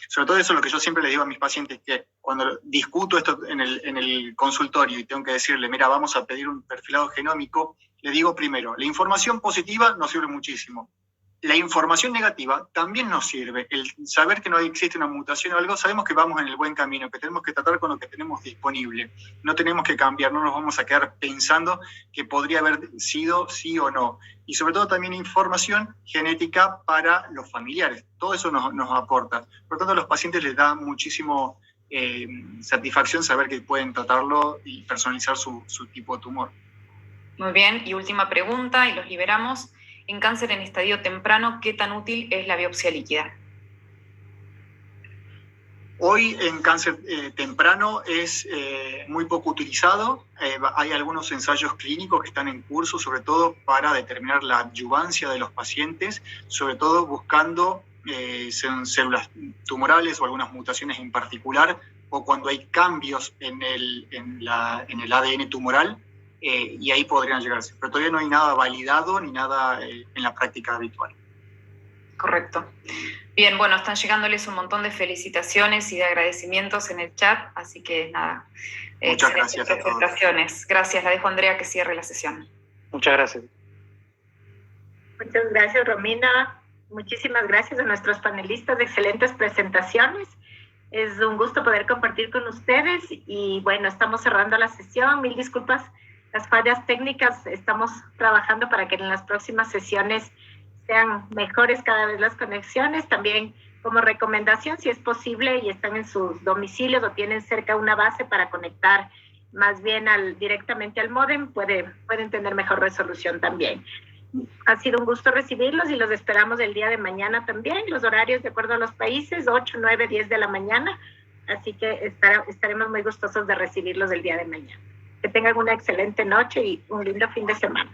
Sobre todo eso es lo que yo siempre les digo a mis pacientes, que cuando discuto esto en el consultorio y tengo que decirle, mira, vamos a pedir un perfilado genómico, le digo primero, la información positiva nos sirve muchísimo. La información negativa también nos sirve. El saber que no existe una mutación o algo, sabemos que vamos en el buen camino, que tenemos que tratar con lo que tenemos disponible. No tenemos que cambiar, no nos vamos a quedar pensando que podría haber sido sí o no. Y sobre todo también información genética para los familiares. Todo eso nos aporta. Por lo tanto, a los pacientes les da muchísimo satisfacción saber que pueden tratarlo y personalizar su tipo de tumor. Muy bien, y última pregunta, y los liberamos. en cáncer en estadio temprano, ¿qué tan útil es la biopsia líquida? Hoy en cáncer temprano es muy poco utilizado. Hay algunos ensayos clínicos que están en curso, sobre todo para determinar la adyuvancia de los pacientes, sobre todo buscando células tumorales o algunas mutaciones en particular, o cuando hay cambios en el ADN tumoral, y ahí podrían llegarse. Pero todavía no hay nada validado ni nada en la práctica habitual. Correcto. Bien, bueno, están llegándoles un montón de felicitaciones y de agradecimientos en el chat, así que nada. Muchas gracias a todos. Gracias, la dejo a Andrea que cierre la sesión. Muchas gracias. Muchas gracias, Romina. Muchísimas gracias a nuestros panelistas de excelentes presentaciones. Es un gusto poder compartir con ustedes y bueno, estamos cerrando la sesión. Mil disculpas, las fallas técnicas. Estamos trabajando para que en las próximas sesiones sean mejores cada vez las conexiones. También como recomendación, si es posible y están en sus domicilios o tienen cerca una base para conectar más bien directamente al módem, pueden tener mejor resolución también. Ha sido un gusto recibirlos y los esperamos el día de mañana también. Los horarios de acuerdo a los países, 8, 9, 10 de la mañana. Así que estaremos muy gustosos de recibirlos el día de mañana. Que tengan una excelente noche y un lindo fin de semana.